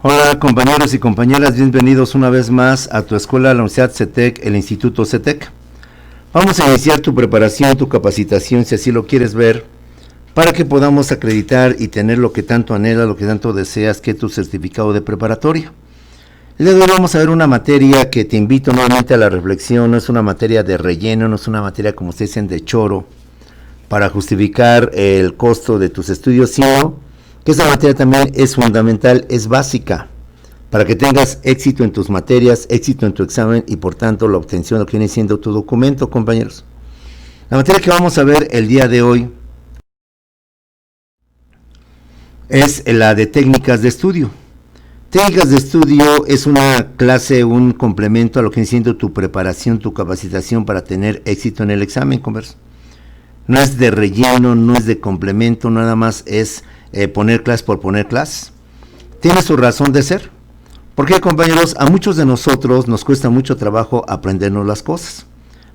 Hola compañeros y compañeras, bienvenidos una vez más a tu escuela, la Universidad CETEC, el Instituto CETEC. Vamos a iniciar tu preparación, tu capacitación, si así lo quieres ver, para que podamos acreditar y tener lo que tanto anhelas, lo que tanto deseas, que es tu certificado de preparatoria. El día de hoy vamos a ver una materia que te invito nuevamente a la reflexión. No es una materia de relleno, no es una materia, como ustedes dicen, de choro, para justificar el costo de tus estudios, sino que esa materia también es fundamental, es básica, para que tengas éxito en tus materias, éxito en tu examen y por tanto la obtención de lo que viene siendo tu documento, compañeros. La materia que vamos a ver el día de hoy es la de técnicas de estudio. Técnicas de estudio es una clase, un complemento a lo que viene siendo tu preparación, tu capacitación para tener éxito en el examen, compañeros. No es de relleno, no es de complemento, nada más es poner clases por poner clases. Tiene su razón de ser. Porque, compañeros, a muchos de nosotros nos cuesta mucho trabajo aprendernos las cosas.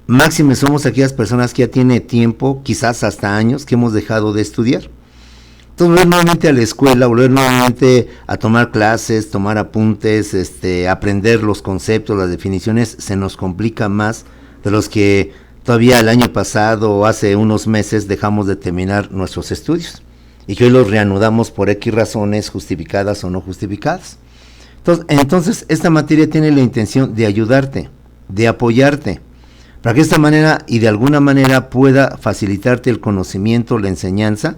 Máxime somos aquellas personas que ya tienen tiempo, quizás hasta años, que hemos dejado de estudiar. Entonces, volver nuevamente a la escuela, volver nuevamente a tomar clases, tomar apuntes, aprender los conceptos, las definiciones, se nos complica más de los que todavía el año pasado o hace unos meses dejamos de terminar nuestros estudios y que hoy los reanudamos por X razones, justificadas o no justificadas. Entonces, esta materia tiene la intención de ayudarte, de apoyarte, para que de esta manera y de alguna manera pueda facilitarte el conocimiento, la enseñanza,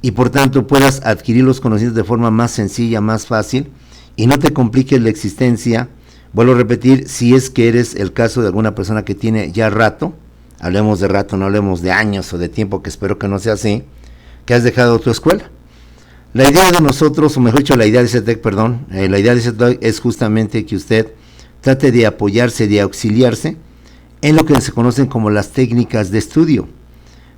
y por tanto puedas adquirir los conocimientos de forma más sencilla, más fácil, y no te compliques la existencia. Vuelvo a repetir, si es que eres el caso de alguna persona que tiene ya rato, hablemos de rato, no hablemos de años o de tiempo, que espero que no sea así, que has dejado tu escuela. La idea de nosotros, o mejor dicho, la idea de CETEC, la idea de CETEC es justamente que usted trate de apoyarse, de auxiliarse en lo que se conocen como las técnicas de estudio,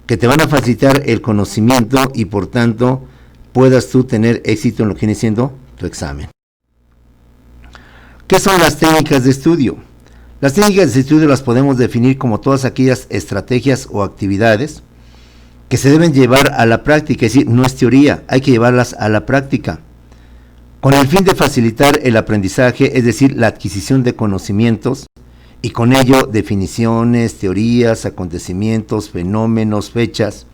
que te van a facilitar el conocimiento y por tanto puedas tú tener éxito en lo que viene siendo tu examen. ¿Qué son las técnicas de estudio? Las técnicas de estudio las podemos definir como todas aquellas estrategias o actividades que se deben llevar a la práctica, es decir, no es teoría, hay que llevarlas a la práctica, con el fin de facilitar el aprendizaje, es decir, la adquisición de conocimientos, y con ello definiciones, teorías, acontecimientos, fenómenos, fechas,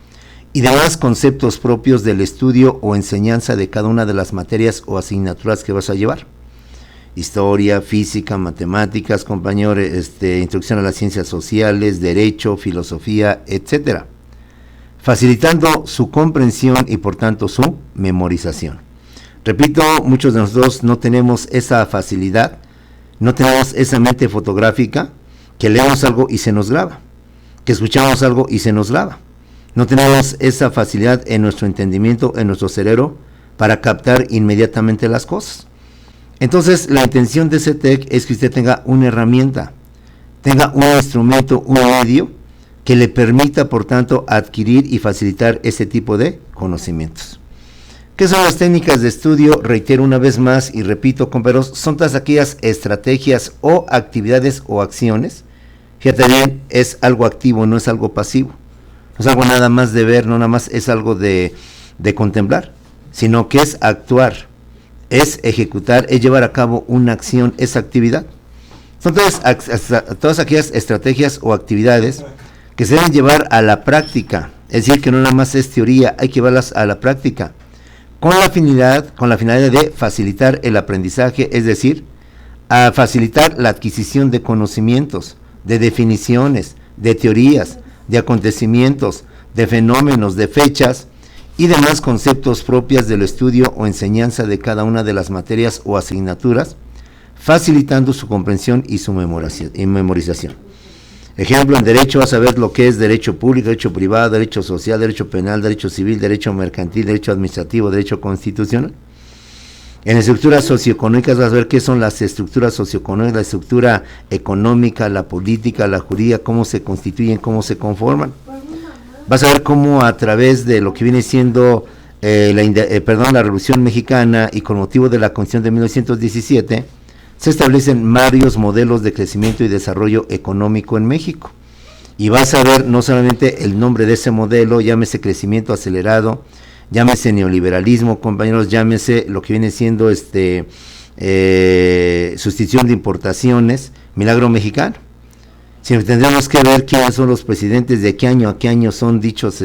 y demás conceptos propios del estudio o enseñanza de cada una de las materias o asignaturas que vas a llevar. Historia, física, matemáticas, compañeros, introducción a las ciencias sociales, derecho, filosofía, etcétera, facilitando su comprensión y por tanto su memorización. Repito, muchos de nosotros no tenemos esa facilidad, no tenemos esa mente fotográfica, que leemos algo y se nos graba, que escuchamos algo y se nos graba. No tenemos esa facilidad en nuestro entendimiento, en nuestro cerebro, para captar inmediatamente las cosas. Entonces, la intención de CETEC es que usted tenga una herramienta, tenga un instrumento, un medio, que le permita, por tanto, adquirir y facilitar ese tipo de conocimientos. ¿Qué son las técnicas de estudio? Reitero una vez más y repito, compañeros, son todas aquellas estrategias o actividades o acciones. Fíjate bien, es algo activo, no es algo pasivo. No es algo nada más de ver, no nada más es algo de contemplar, sino que es actuar, es ejecutar, es llevar a cabo una acción, es actividad. Son todas aquellas estrategias o actividades que se deben llevar a la práctica, es decir, que no nada más es teoría, hay que llevarlas a la práctica, con la finalidad de facilitar el aprendizaje, es decir, a facilitar la adquisición de conocimientos, de definiciones, de teorías, de acontecimientos, de fenómenos, de fechas y demás conceptos propios del estudio o enseñanza de cada una de las materias o asignaturas, facilitando su comprensión y su memorización. Ejemplo, en derecho vas a ver lo que es derecho público, derecho privado, derecho social, derecho penal, derecho civil, derecho mercantil, derecho administrativo, derecho constitucional. En estructuras socioeconómicas vas a ver qué son las estructuras socioeconómicas, la estructura económica, la política, la jurídica, cómo se constituyen, cómo se conforman. Vas a ver cómo a través de lo que viene siendo la Revolución Mexicana y con motivo de la Constitución de 1917, se establecen varios modelos de crecimiento y desarrollo económico en México. Y vas a ver no solamente el nombre de ese modelo, llámese crecimiento acelerado, llámese neoliberalismo, compañeros, llámese lo que viene siendo sustitución de importaciones, milagro mexicano. Si tendremos que ver quiénes son los presidentes, de qué año a qué año son dichos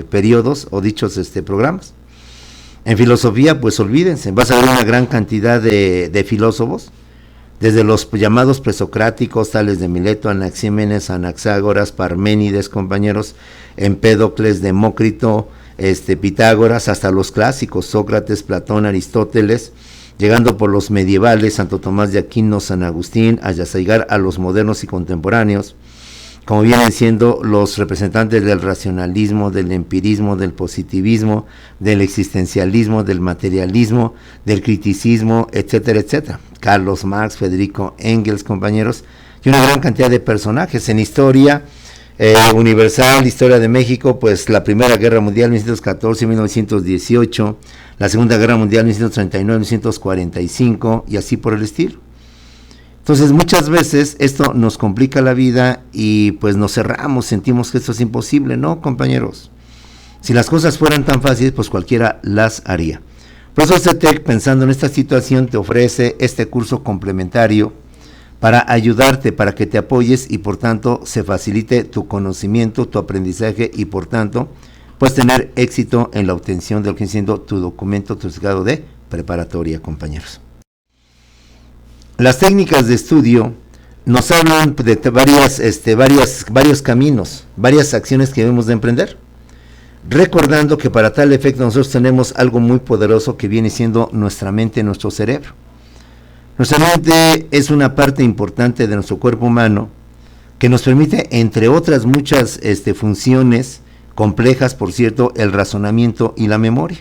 periodos o dichos programas. En filosofía, pues olvídense, vas a ver una gran cantidad de filósofos, desde los llamados presocráticos, tales de Mileto, Anaxímenes, Anaxágoras, Parménides, compañeros, Empédocles, Demócrito, Pitágoras, hasta los clásicos, Sócrates, Platón, Aristóteles, llegando por los medievales, Santo Tomás de Aquino, San Agustín, hasta llegar a los modernos y contemporáneos, como vienen siendo los representantes del racionalismo, del empirismo, del positivismo, del existencialismo, del materialismo, del criticismo, etcétera, etcétera. Carlos Marx, Federico Engels, compañeros, y una gran cantidad de personajes en historia universal, historia de México, pues la Primera Guerra Mundial, 1914-1918, la Segunda Guerra Mundial, 1939-1945, y así por el estilo. Entonces muchas veces esto nos complica la vida y pues nos cerramos, sentimos que esto es imposible. No, compañeros, si las cosas fueran tan fáciles, pues cualquiera las haría. Por eso CETEC, pensando en esta situación, te ofrece este curso complementario para ayudarte, para que te apoyes y por tanto se facilite tu conocimiento, tu aprendizaje y por tanto puedes tener éxito en la obtención de lo que viene siendo tu documento, tu certificado de preparatoria, compañeros. Las técnicas de estudio nos hablan de varios caminos, varias acciones que debemos de emprender, recordando que para tal efecto nosotros tenemos algo muy poderoso que viene siendo nuestra mente, nuestro cerebro. Nuestra mente es una parte importante de nuestro cuerpo humano que nos permite, entre otras muchas funciones complejas, por cierto, el razonamiento y la memoria.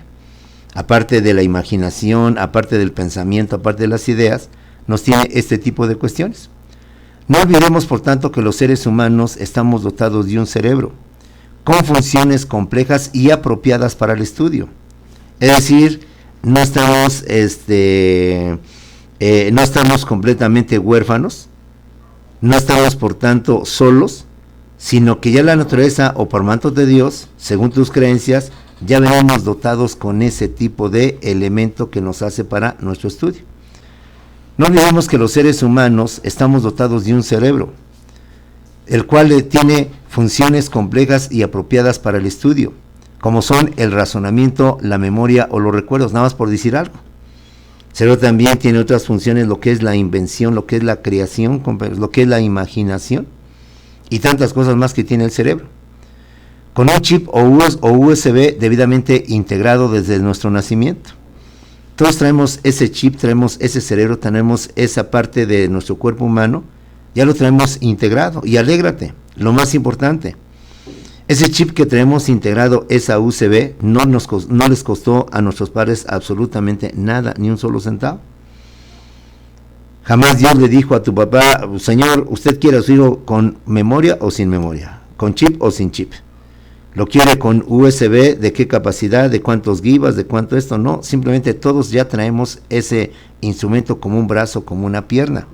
Aparte de la imaginación, aparte del pensamiento, aparte de las ideas, nos tiene este tipo de cuestiones. No olvidemos, por tanto, que los seres humanos estamos dotados de un cerebro con funciones complejas y apropiadas para el estudio. Es decir, no estamos completamente huérfanos, no estamos por tanto solos, sino que ya la naturaleza o por manto de Dios, según tus creencias, ya venimos dotados con ese tipo de elemento que nos hace para nuestro estudio. No olvidemos que los seres humanos estamos dotados de un cerebro, el cual tiene funciones complejas y apropiadas para el estudio, como son el razonamiento, la memoria o los recuerdos, nada más por decir algo. El cerebro también tiene otras funciones, lo que es la invención, lo que es la creación, lo que es la imaginación y tantas cosas más que tiene el cerebro. Con un chip o USB debidamente integrado desde nuestro nacimiento. Todos traemos ese chip, traemos ese cerebro, tenemos esa parte de nuestro cuerpo humano, ya lo traemos integrado. Y alégrate, lo más importante, ese chip que traemos integrado, esa USB, no les costó a nuestros padres absolutamente nada, ni un solo centavo. Jamás Dios le dijo a tu papá, Señor, ¿usted quiere a su hijo con memoria o sin memoria? ¿Con chip o sin chip? ¿Lo quiere con USB? ¿De qué capacidad? ¿De cuántos gigas? ¿De cuánto esto? No, simplemente todos ya traemos ese instrumento como un brazo, como una pierna.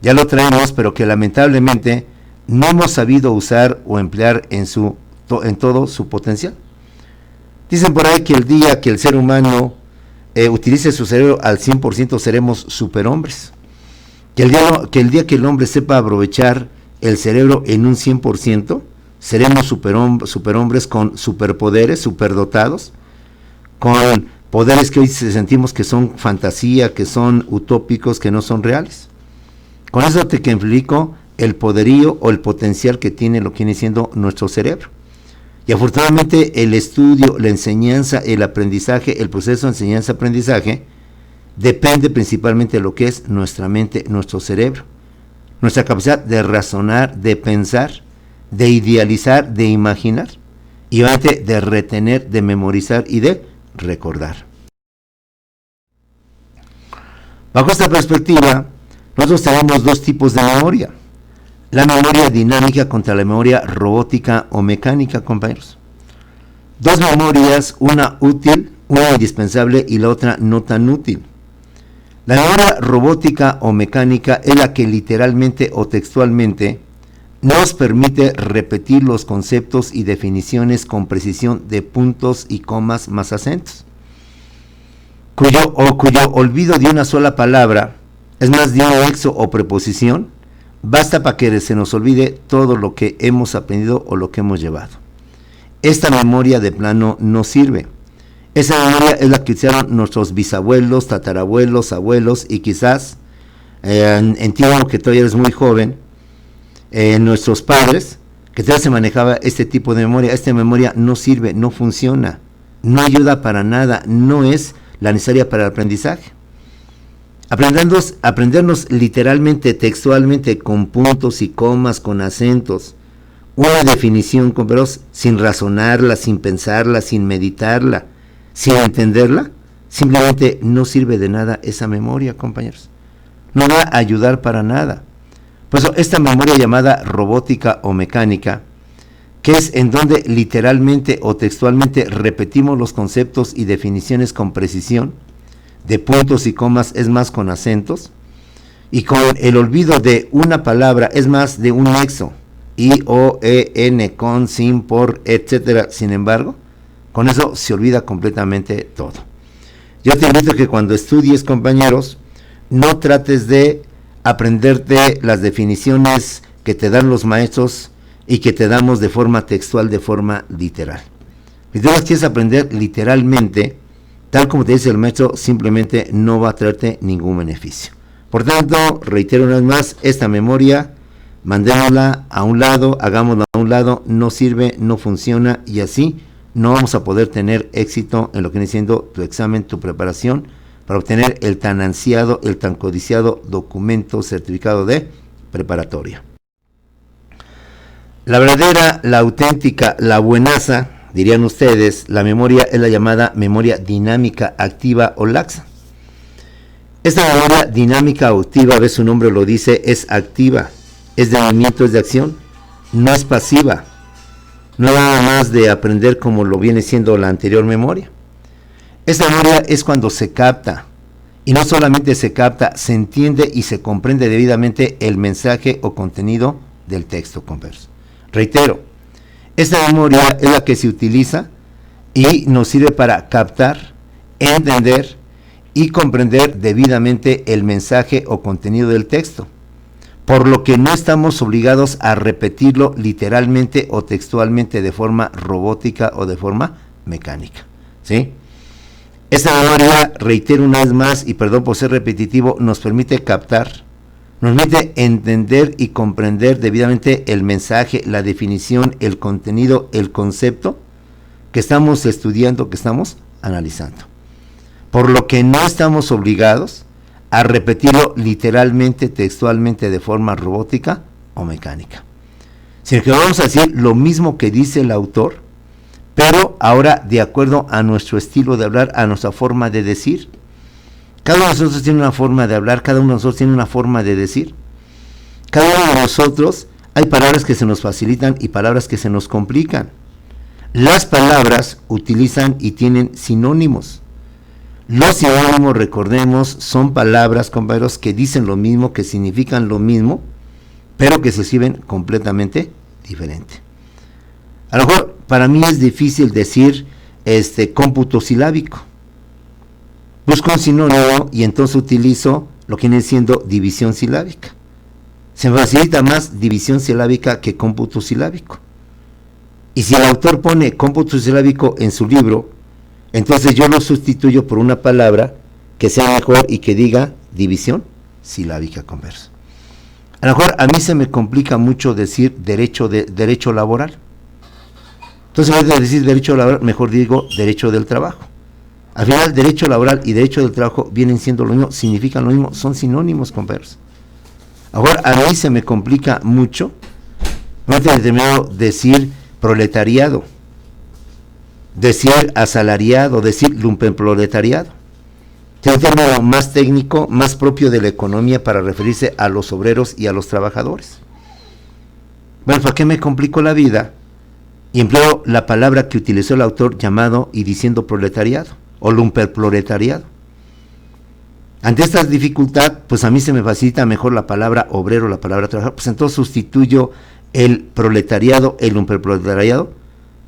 Ya lo traemos, pero que lamentablemente no hemos sabido usar o emplear en todo su potencial. Dicen por ahí que el día que el ser humano utilice su cerebro al 100% seremos superhombres. Que el día que el hombre sepa aprovechar el cerebro en un 100%, seremos superhombres con superpoderes, superdotados, con poderes que hoy sentimos que son fantasía, que son utópicos, que no son reales. Con eso te explico el poderío o el potencial que tiene lo que viene siendo nuestro cerebro. Y afortunadamente el estudio, la enseñanza, el aprendizaje, el proceso de enseñanza-aprendizaje depende principalmente de lo que es nuestra mente, nuestro cerebro, nuestra capacidad de razonar, de pensar, de idealizar, de imaginar y obviamente de retener, de memorizar y de recordar. Bajo esta perspectiva, nosotros tenemos dos tipos de memoria: la memoria dinámica contra la memoria robótica o mecánica, compañeros. Dos memorias, una útil, una indispensable y la otra no tan útil. La memoria robótica o mecánica es la que literalmente o textualmente nos permite repetir los conceptos y definiciones con precisión de puntos y comas más acentos. cuyo olvido de una sola palabra, es más, de un nexo o preposición, basta para que se nos olvide todo lo que hemos aprendido o lo que hemos llevado. Esta memoria de plano no sirve. Esa memoria es la que utilizaron nuestros bisabuelos, tatarabuelos, abuelos y quizás, entiendo que todavía eres muy joven, nuestros padres, que todavía se manejaba este tipo de memoria. Esta memoria no sirve, no funciona, no ayuda para nada, no es la necesaria para el aprendizaje. Aprendernos literalmente, textualmente, con puntos y comas, con acentos, una definición, pero sin razonarla, sin pensarla, sin meditarla, sin entenderla, simplemente no sirve de nada esa memoria, compañeros. No va a ayudar para nada. Por eso, esta memoria llamada robótica o mecánica, que es en donde literalmente o textualmente repetimos los conceptos y definiciones con precisión, de puntos y comas, es más, con acentos, y con el olvido de una palabra, es más, de un nexo, I, O, E, N, con, sin, por, etcétera. Sin embargo, con eso se olvida completamente todo. Yo te invito a que cuando estudies, compañeros, no trates de aprenderte las definiciones que te dan los maestros y que te damos de forma textual, de forma literal. Si tú las quieres aprender literalmente, tal como te dice el maestro, simplemente no va a traerte ningún beneficio. Por tanto, reitero una vez más, esta memoria, mandémosla a un lado, hagámosla a un lado, no sirve, no funciona, y así no vamos a poder tener éxito en lo que viene siendo tu examen, tu preparación, para obtener el tan ansiado, el tan codiciado documento certificado de preparatoria. La verdadera, la auténtica, la buenaza, dirían ustedes, la memoria es la llamada memoria dinámica, activa o laxa. Esta memoria dinámica o activa, a veces su nombre lo dice, es activa, es de movimiento, es de acción, no es pasiva, no es nada más de aprender como lo viene siendo la anterior memoria. Esta memoria es cuando se capta, y no solamente se capta, se entiende y se comprende debidamente el mensaje o contenido del texto, compañeros. Reitero, esta memoria es la que se utiliza y nos sirve para captar, entender y comprender debidamente el mensaje o contenido del texto, por lo que no estamos obligados a repetirlo literalmente o textualmente de forma robótica o de forma mecánica, ¿sí? Esta memoria, reitero una vez más, y perdón por ser repetitivo, nos permite captar, nos permite entender y comprender debidamente el mensaje, la definición, el contenido, el concepto que estamos estudiando, que estamos analizando. Por lo que no estamos obligados a repetirlo literalmente, textualmente, de forma robótica o mecánica, sino que vamos a decir lo mismo que dice el autor, pero ahora de acuerdo a nuestro estilo de hablar, a nuestra forma de decir. Cada uno de nosotros tiene una forma de hablar, cada uno de nosotros tiene una forma de decir. Cada uno de nosotros hay palabras que se nos facilitan y palabras que se nos complican. Las palabras utilizan y tienen sinónimos. Los sinónimos, recordemos, son palabras, compañeros, que dicen lo mismo, que significan lo mismo, pero que se escriben completamente diferente. A lo mejor para mí es difícil decir cómputo silábico. Busco un sinónimo y entonces utilizo lo que viene siendo división silábica. Se me facilita más división silábica que cómputo silábico. Y si el autor pone cómputo silábico en su libro, entonces yo lo sustituyo por una palabra que sea mejor y que diga división silábica, converso. A lo mejor a mí se me complica mucho decir derecho laboral. Entonces, en vez de decir derecho laboral, mejor digo derecho del trabajo. Al final, derecho laboral y derecho del trabajo vienen siendo lo mismo, significan lo mismo, son sinónimos, compañeros. Ahora, a mí se me complica mucho, antes de terminar, decir proletariado, decir asalariado, decir lumpenproletariado. Es un término más técnico, más propio de la economía para referirse a los obreros y a los trabajadores. Bueno, ¿por qué me complico la vida? Y empleo la palabra que utilizó el autor llamado y diciendo proletariado o lumpenproletariado. Ante esta dificultad, pues a mí se me facilita mejor la palabra obrero, la palabra trabajador, pues entonces sustituyo el proletariado, el lumpenproletariado,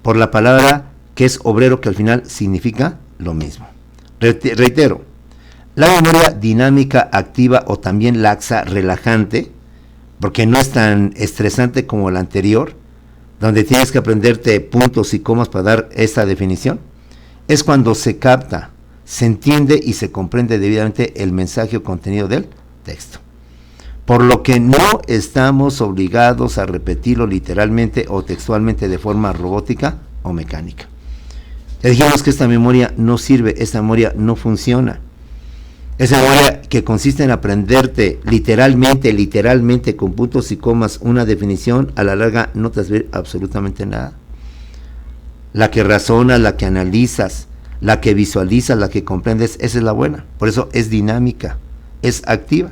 por la palabra que es obrero, que al final significa lo mismo. Reitero, la memoria dinámica activa o también laxa relajante, porque no es tan estresante como la anterior, donde tienes que aprenderte puntos y comas para dar esta definición, es cuando se capta, se entiende y se comprende debidamente el mensaje o contenido del texto. Por lo que no estamos obligados a repetirlo literalmente o textualmente de forma robótica o mecánica. Ya dijimos que esta memoria no sirve, esta memoria no funciona. Esa memoria que consiste en aprenderte literalmente con puntos y comas una definición, a la larga no te va a servir absolutamente nada. La que razonas, la que analizas, la que visualizas, la que comprendes, esa es la buena. Por eso es dinámica, es activa.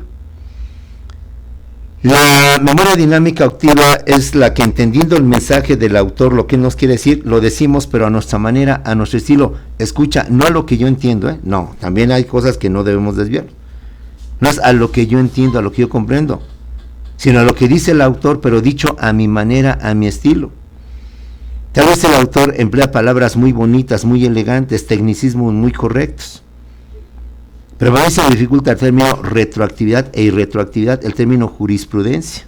La memoria dinámica activa es la que, entendiendo el mensaje del autor, lo que él nos quiere decir, lo decimos, pero a nuestra manera, a nuestro estilo. Escucha, no a lo que yo entiendo, no, también hay cosas que no debemos desviar. No es a lo que yo entiendo, a lo que yo comprendo, sino a lo que dice el autor, pero dicho a mi manera, a mi estilo. Tal vez el autor emplea palabras muy bonitas, muy elegantes, tecnicismos muy correctos, pero a veces se dificulta el término retroactividad e irretroactividad, el término jurisprudencia.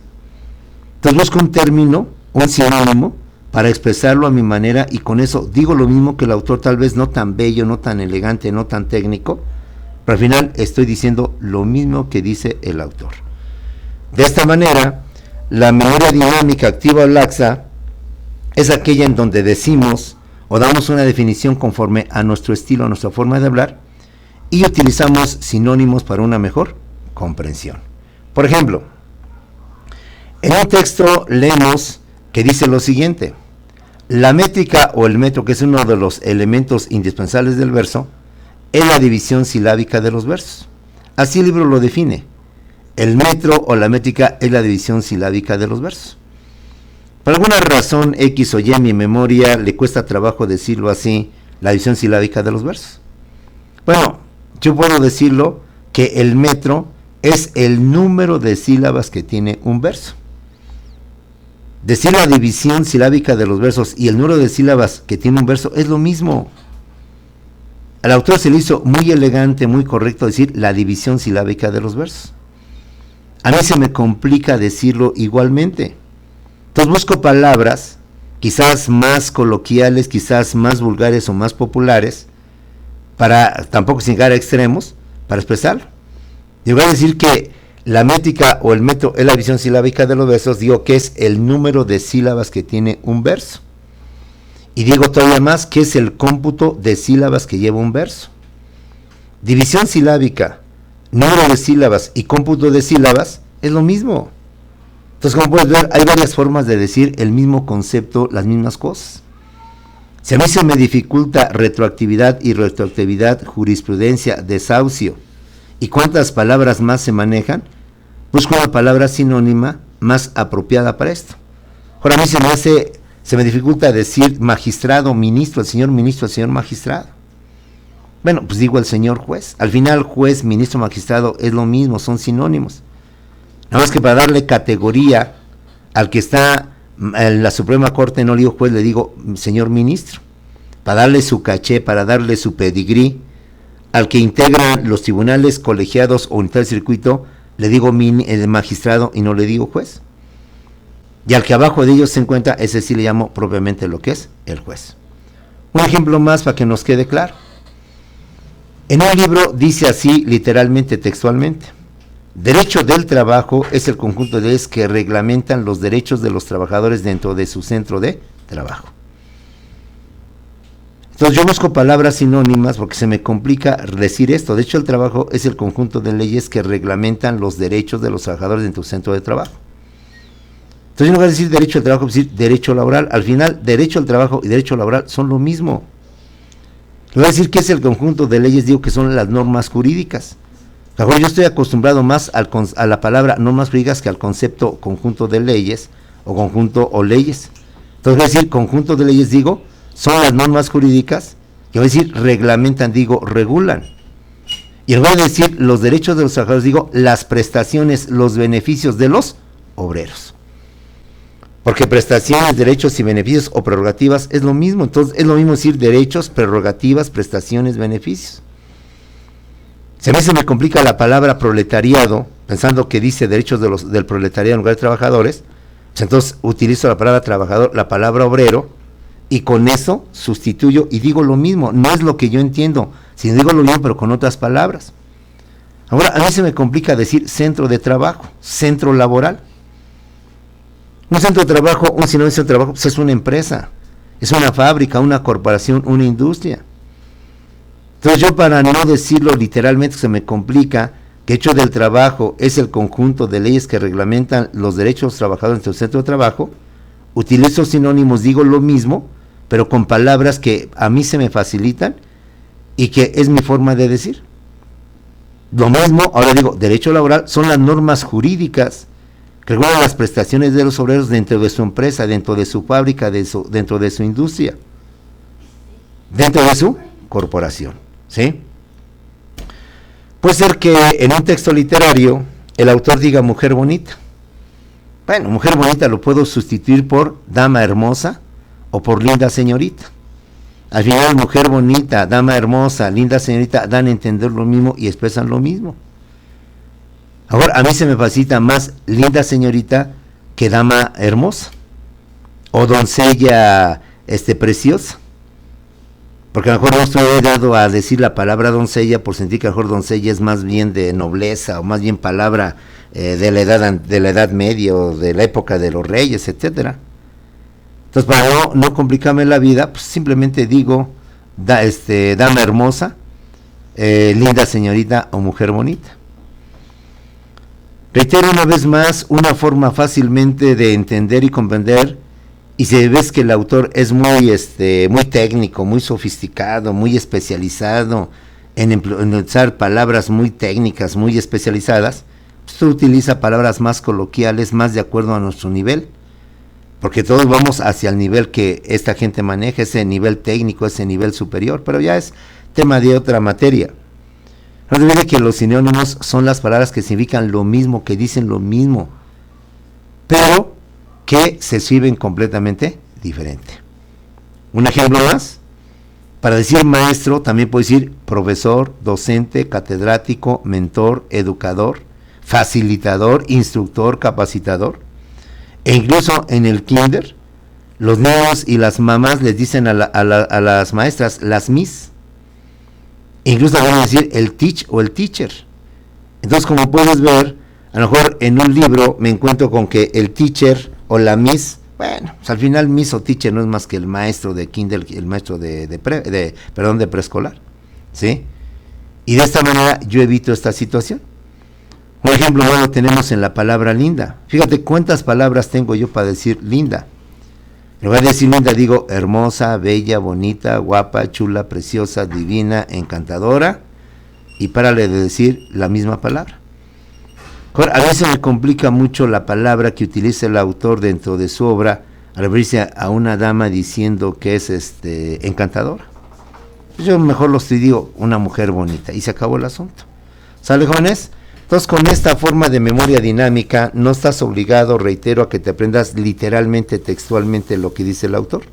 Entonces busco un término, un sinónimo, para expresarlo a mi manera, y con eso digo lo mismo que el autor, tal vez no tan bello, no tan elegante, no tan técnico, pero al final estoy diciendo lo mismo que dice el autor. De esta manera, la memoria dinámica activa o laxa es aquella en donde decimos o damos una definición conforme a nuestro estilo, a nuestra forma de hablar, y utilizamos sinónimos para una mejor comprensión. Por ejemplo, en un texto leemos que dice lo siguiente: la métrica o el metro, que es uno de los elementos indispensables del verso, es la división silábica de los versos. Así el libro lo define: el metro o la métrica es la división silábica de los versos. Por alguna razón X o Y en mi memoria le cuesta trabajo decirlo así, la división silábica de los versos. Bueno, yo puedo decirlo que el metro es el número de sílabas que tiene un verso. Decir la división silábica de los versos y el número de sílabas que tiene un verso es lo mismo. Al autor se le hizo muy elegante, muy correcto decir la división silábica de los versos. A mí se me complica decirlo igualmente. Entonces busco palabras, quizás más coloquiales, quizás más vulgares o más populares, para tampoco sin llegar a extremos, para expresarlo. Yo voy a decir que la métrica o el metro es la división silábica de los versos, digo que es el número de sílabas que tiene un verso. Y digo todavía más que es el cómputo de sílabas que lleva un verso. División silábica, número de sílabas y cómputo de sílabas es lo mismo. Entonces, como puedes ver, hay varias formas de decir el mismo concepto, las mismas cosas. Si a mí se me dificulta retroactividad y retroactividad, jurisprudencia, desahucio, ¿y cuántas palabras más se manejan? Busco una palabra sinónima más apropiada para esto. Ahora a mí se me dificulta decir magistrado, ministro, el señor magistrado. Bueno, pues digo el señor juez. Al final, juez, ministro, magistrado es lo mismo, son sinónimos. Nada más que para darle categoría al que está en la Suprema Corte, no le digo juez, le digo señor ministro. Para darle su caché, para darle su pedigrí, al que integra los tribunales colegiados o unidad del circuito, le digo magistrado y no le digo juez. Y al que abajo de ellos se encuentra, ese sí le llamo propiamente lo que es el juez. Un ejemplo más para que nos quede claro. En un libro dice así, literalmente, textualmente: derecho del trabajo es el conjunto de leyes que reglamentan los derechos de los trabajadores dentro de su centro de trabajo. Entonces yo busco palabras sinónimas porque se me complica decir esto. Derecho del trabajo es el conjunto de leyes que reglamentan los derechos de los trabajadores dentro de su centro de trabajo. Entonces en lugar de decir derecho al trabajo, decir derecho laboral. Al final, derecho al trabajo y derecho laboral son lo mismo. Le voy a decir que es el conjunto de leyes, digo que son las normas jurídicas. Yo estoy acostumbrado más a la palabra normas jurídicas que al concepto conjunto de leyes o conjunto o leyes. Entonces voy a decir conjunto de leyes, digo, son las normas jurídicas, que voy a decir reglamentan, digo, regulan. Y en lugar de decir los derechos de los trabajadores, digo las prestaciones, los beneficios de los obreros. Porque prestaciones, derechos y beneficios o prerrogativas es lo mismo. Entonces es lo mismo decir derechos, prerrogativas, prestaciones, beneficios. Si a mí se me complica la palabra proletariado, pensando que dice derechos del proletariado en lugar de trabajadores, pues entonces utilizo la palabra trabajador, la palabra obrero, y con eso sustituyo y digo lo mismo. No es lo que yo entiendo, sino digo lo mismo pero con otras palabras. Ahora, a mí se me complica decir centro de trabajo, centro laboral. Un centro de trabajo, un sinónimo de centro de trabajo, pues es una empresa, es una fábrica, una corporación, una industria. Entonces yo, para no decirlo literalmente, se me complica que hecho del trabajo es el conjunto de leyes que reglamentan los derechos de los trabajadores en el centro de trabajo, utilizo sinónimos, digo lo mismo, pero con palabras que a mí se me facilitan y que es mi forma de decir. Lo mismo, ahora digo, derecho laboral son las normas jurídicas que regulan las prestaciones de los obreros dentro de su empresa, dentro de su fábrica, dentro de su industria, dentro de su corporación, ¿sí? Puede ser que en un texto literario el autor diga mujer bonita. Bueno, mujer bonita lo puedo sustituir por dama hermosa o por linda señorita. Al final, mujer bonita, dama hermosa, linda señorita dan a entender lo mismo y expresan lo mismo. Ahora, a mí se me facilita más linda señorita que dama hermosa o doncella preciosa. Porque a lo mejor no estoy dado a decir la palabra doncella por sentir que a lo mejor doncella es más bien de nobleza o más bien palabra de la edad media o de la época de los reyes, etcétera. Entonces, para no complicarme la vida, pues simplemente digo dama hermosa, linda señorita o mujer bonita. Reitero una vez más, una forma fácilmente de entender y comprender, y si ves que el autor es muy técnico, muy sofisticado, muy especializado en usar palabras muy técnicas, muy especializadas, pues utiliza palabras más coloquiales, más de acuerdo a nuestro nivel, porque todos vamos hacia el nivel que esta gente maneja, ese nivel técnico, ese nivel superior, pero ya es tema de otra materia. No te olvides que los sinónimos son las palabras que significan lo mismo, que dicen lo mismo, pero que se escriben completamente diferente. Un ejemplo más, para decir maestro también puedo decir profesor, docente, catedrático, mentor, educador, facilitador, instructor, capacitador. E incluso en el kinder, los niños y las mamás les dicen a las maestras, las miss. Incluso van a decir el teach o el teacher. Entonces, como puedes ver, a lo mejor en un libro me encuentro con que el teacher o la miss, bueno, pues al final miss o teacher no es más que el maestro de kinder, el maestro de preescolar, ¿sí? Y de esta manera yo evito esta situación. Un ejemplo bueno tenemos en la palabra linda. Fíjate cuántas palabras tengo yo para decir linda. En lugar de decir linda digo hermosa, bella, bonita, guapa, chula, preciosa, divina, encantadora, y párale de decir la misma palabra. A veces me complica mucho la palabra que utiliza el autor dentro de su obra al referirse a una dama diciendo que es encantadora. Yo mejor lo estoy digo una mujer bonita y se acabó el asunto. ¿Sale, jóvenes? Entonces, con esta forma de memoria dinámica, no estás obligado, reitero, a que te aprendas literalmente, textualmente lo que dice el autor.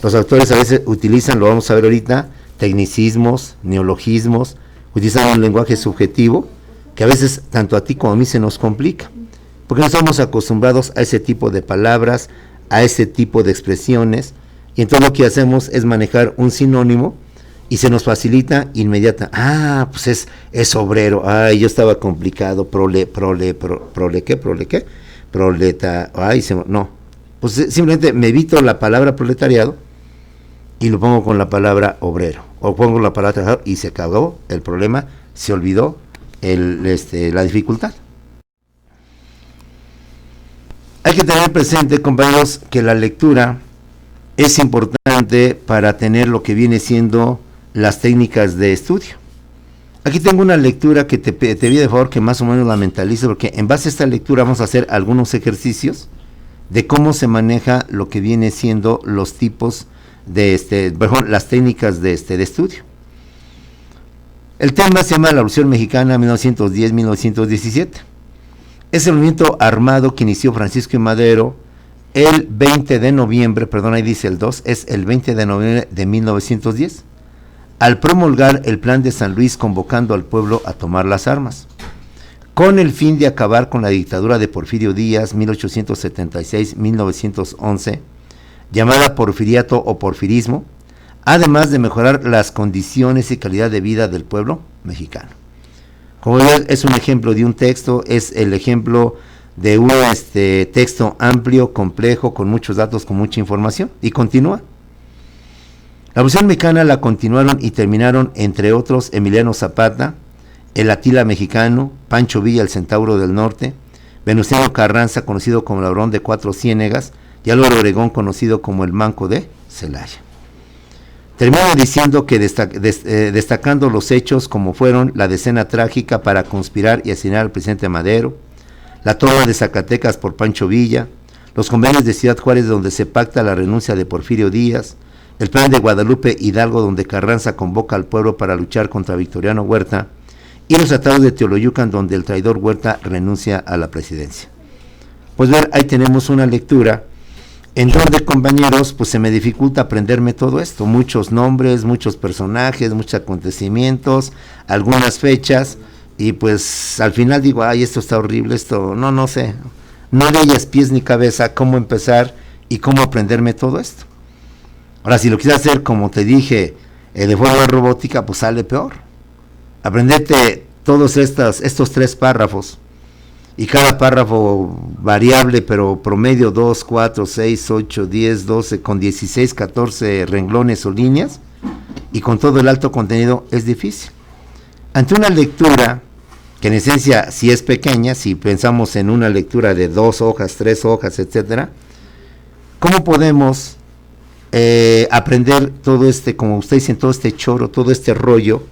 Los autores a veces utilizan, lo vamos a ver ahorita, tecnicismos, neologismos, utilizan un lenguaje subjetivo, que a veces tanto a ti como a mí se nos complica, porque no estamos acostumbrados a ese tipo de palabras, a ese tipo de expresiones, y entonces lo que hacemos es manejar un sinónimo, y se nos facilita inmediata. Pues es obrero. Yo estaba complicado. Proleta. No. Pues simplemente me evito la palabra proletariado y lo pongo con la palabra obrero. O pongo la palabra trabajador y se acabó el problema. Se olvidó la dificultad. Hay que tener presente, compañeros, que la lectura es importante para tener lo que viene siendo las técnicas de estudio. Aquí tengo una lectura que te pido de favor que más o menos la mentalices, porque en base a esta lectura vamos a hacer algunos ejercicios de cómo se maneja lo que viene siendo los tipos de las técnicas de estudio. El tema se llama la Revolución Mexicana 1910-1917. Es el movimiento armado que inició Francisco I. Madero el 20 de noviembre, perdón, ahí dice el 2, es el 20 de noviembre de 1910. al promulgar el Plan de San Luis convocando al pueblo a tomar las armas, con el fin de acabar con la dictadura de Porfirio Díaz 1876-1911, llamada porfiriato o porfirismo, además de mejorar las condiciones y calidad de vida del pueblo mexicano. Como ven, es un ejemplo de un texto, es el ejemplo de un texto amplio, complejo, con muchos datos, con mucha información, y continúa. La Revolución Mexicana la continuaron y terminaron, entre otros, Emiliano Zapata, el Atila mexicano, Pancho Villa, el Centauro del Norte, Venustiano Carranza, conocido como el Abrón de Cuatro Ciénegas, y Álvaro Obregón, conocido como el Manco de Celaya. Termina diciendo que destacando los hechos como fueron la decena trágica para conspirar y asesinar al presidente Madero, la toma de Zacatecas por Pancho Villa, los convenios de Ciudad Juárez donde se pacta la renuncia de Porfirio Díaz, el plan de Guadalupe Hidalgo donde Carranza convoca al pueblo para luchar contra Victoriano Huerta, y los tratados de Teoloyucan donde el traidor Huerta renuncia a la presidencia. Pues ver, ahí tenemos una lectura en donde, compañeros, pues se me dificulta aprenderme todo esto, muchos nombres, muchos personajes, muchos acontecimientos, algunas fechas, y pues al final digo, ay, esto está horrible, esto, no sé, no le hayas pies ni cabeza cómo empezar y cómo aprenderme todo esto. Ahora, si lo quieres hacer, como te dije, de forma robótica, pues sale peor. Aprendete todos estos 3 párrafos, y cada párrafo variable, pero promedio 2, 4, 6, 8, 10, 12, con 16, 14 renglones o líneas, y con todo el alto contenido es difícil. Ante una lectura, que en esencia si es pequeña, si pensamos en una lectura de 2 hojas, 3 hojas, etcétera, ¿cómo podemos aprender todo como ustedes dicen, todo este choro, todo este rollo,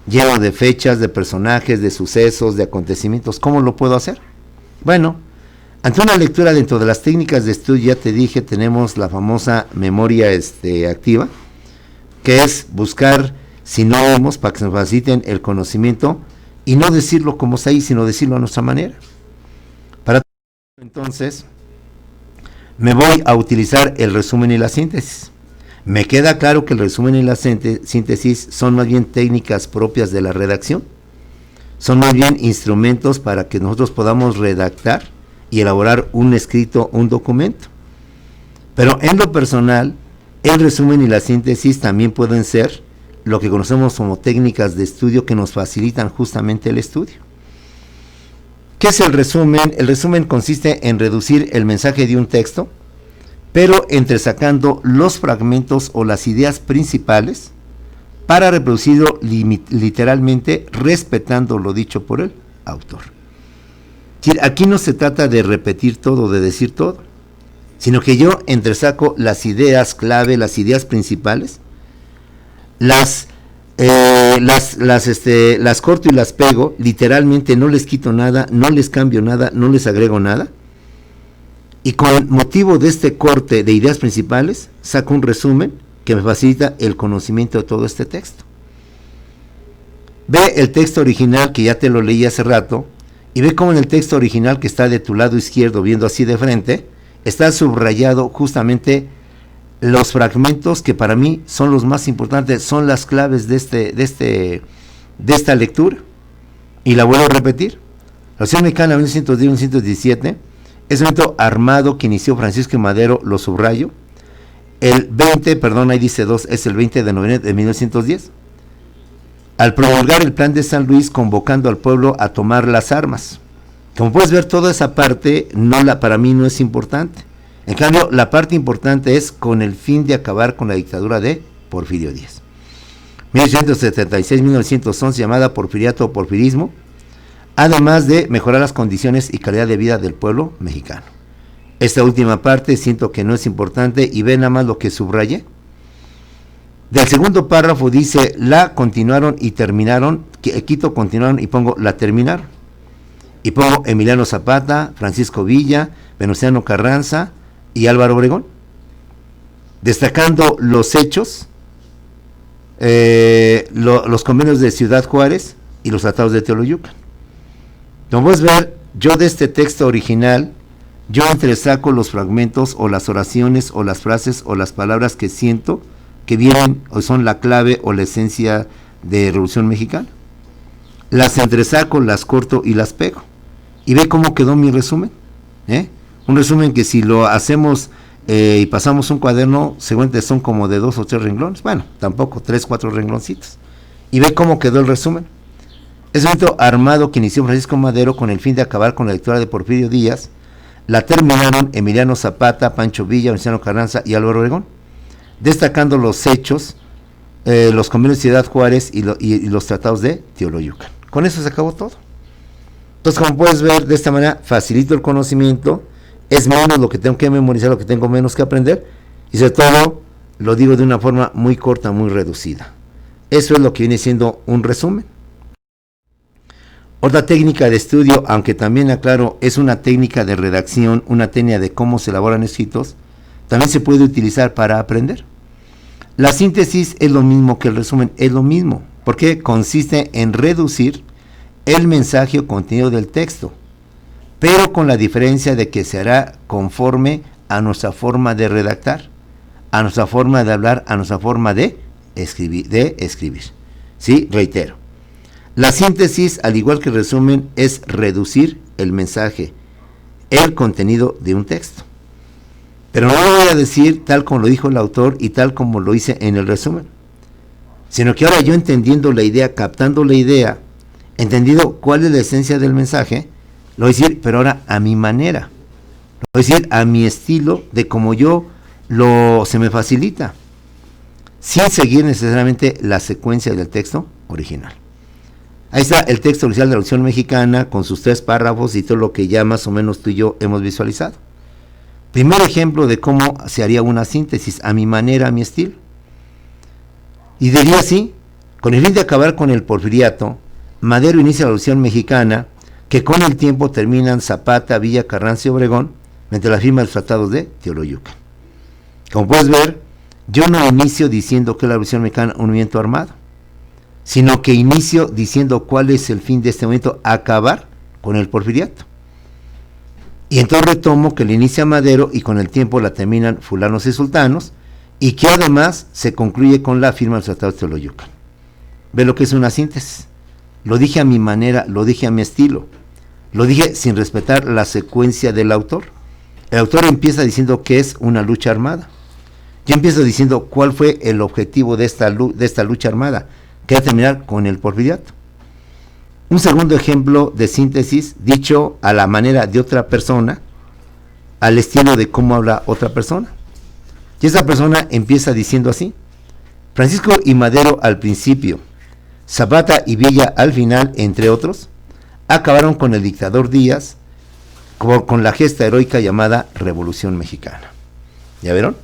lleno de fechas, de personajes, de sucesos, de acontecimientos? ¿Cómo lo puedo hacer? Bueno, ante una lectura dentro de las técnicas de estudio, ya te dije, tenemos la famosa memoria activa, que es buscar sinónimos para que nos faciliten el conocimiento y no decirlo como está ahí, sino decirlo a nuestra manera. Para entonces, me voy a utilizar el resumen y la síntesis. Me queda claro que el resumen y la síntesis son más bien técnicas propias de la redacción, son más bien instrumentos para que nosotros podamos redactar y elaborar un escrito, un documento. Pero en lo personal, el resumen y la síntesis también pueden ser lo que conocemos como técnicas de estudio que nos facilitan justamente el estudio. ¿Qué es el resumen? El resumen consiste en reducir el mensaje de un texto, pero entresacando los fragmentos o las ideas principales para reproducirlo literalmente, respetando lo dicho por el autor. Aquí no se trata de repetir todo, de decir todo, sino que yo entresaco las ideas clave, las ideas principales, las corto y las pego, literalmente no les quito nada, no les cambio nada, no les agrego nada, y con motivo de este corte de ideas principales, saco un resumen que me facilita el conocimiento de todo este texto. Ve el texto original, que ya te lo leí hace rato, y ve cómo en el texto original que está de tu lado izquierdo, viendo así de frente, está subrayado justamente los fragmentos que para mí son los más importantes, son las claves de esta lectura. Y la vuelvo a repetir. La Revolución Mexicana 1910-1917 es un evento armado que inició Francisco I. Madero, lo subrayo. El 20, perdón, ahí dice 2, es el 20 de noviembre de 1910. Al promulgar el Plan de San Luis, convocando al pueblo a tomar las armas. Como puedes ver, toda esa parte para mí no es importante. En cambio, la parte importante es con el fin de acabar con la dictadura de Porfirio Díaz. 1876-1911, llamada porfiriato o porfirismo, además de mejorar las condiciones y calidad de vida del pueblo mexicano. Esta última parte siento que no es importante, y ve nada más lo que subrayé. Del segundo párrafo dice, la continuaron y terminaron, quito continuaron y pongo la terminaron. Y pongo Emiliano Zapata, Francisco Villa, Venustiano Carranza y Álvaro Obregón, destacando los hechos, los convenios de Ciudad Juárez y los tratados de Teoloyucan. Como puedes ver, yo de este texto original, yo entresaco los fragmentos o las oraciones o las frases o las palabras que siento que vienen o son la clave o la esencia de Revolución Mexicana. Las entresaco, las corto y las pego. Y ve cómo quedó mi resumen. Un resumen que si lo hacemos y pasamos un cuaderno, seguramente son como de 2 o 3 renglones. Bueno, tampoco, 3, 4 rengloncitos. Y ve cómo quedó el resumen. Es un evento armado que inició Francisco Madero con el fin de acabar con la dictadura de Porfirio Díaz. La terminaron Emiliano Zapata, Pancho Villa, Venustiano Carranza y Álvaro Obregón, destacando los hechos, los convenios de Ciudad Juárez y los tratados de Teoloyucan. Con eso se acabó todo. Entonces, como puedes ver, de esta manera facilito el conocimiento, es menos lo que tengo que memorizar, lo que tengo menos que aprender, y sobre todo lo digo de una forma muy corta, muy reducida. Eso es lo que viene siendo un resumen. Otra técnica de estudio, aunque también aclaro, es una técnica de redacción, una técnica de cómo se elaboran escritos, también se puede utilizar para aprender. La síntesis es lo mismo que el resumen, es lo mismo, porque consiste en reducir el mensaje o contenido del texto, pero con la diferencia de que se hará conforme a nuestra forma de redactar, a nuestra forma de hablar, a nuestra forma de escribir. Sí, reitero. La síntesis, al igual que el resumen, es reducir el mensaje, el contenido de un texto. Pero no lo voy a decir tal como lo dijo el autor y tal como lo hice en el resumen, sino que ahora yo entendiendo la idea, captando la idea, entendido cuál es la esencia del mensaje, lo voy a decir, pero ahora a mi manera, lo voy a decir a mi estilo, de como yo se me facilita, sin seguir necesariamente la secuencia del texto original. Ahí está el texto oficial de la Revolución Mexicana con sus 3 párrafos y todo lo que ya más o menos tú y yo hemos visualizado. Primer ejemplo de cómo se haría una síntesis, a mi manera, a mi estilo. Y diría así: con el fin de acabar con el porfiriato, Madero inicia la Revolución Mexicana, que con el tiempo terminan Zapata, Villa, Carranza y Obregón, mediante la firma de los tratados de Teoloyucan. Como puedes ver, yo no inicio diciendo que la Revolución Mexicana es un movimiento armado, sino que inicio diciendo cuál es el fin de este movimiento: acabar con el porfiriato. Y entonces retomo que la inicia Madero y con el tiempo la terminan fulanos y sultanos, y que además se concluye con la firma del Tratado de Teoloyucan. Ve lo que es una síntesis. Lo dije a mi manera, lo dije a mi estilo, lo dije sin respetar la secuencia del autor. El autor empieza diciendo que es una lucha armada. Yo empiezo diciendo cuál fue el objetivo de esta lucha armada, que es terminar con el porfiriato. Un segundo ejemplo de síntesis, dicho a la manera de otra persona, al estilo de cómo habla otra persona. Y esa persona empieza diciendo así: Francisco y Madero al principio, Zapata y Villa al final, entre otros, acabaron con el dictador Díaz con la gesta heroica llamada Revolución Mexicana. ¿Ya vieron?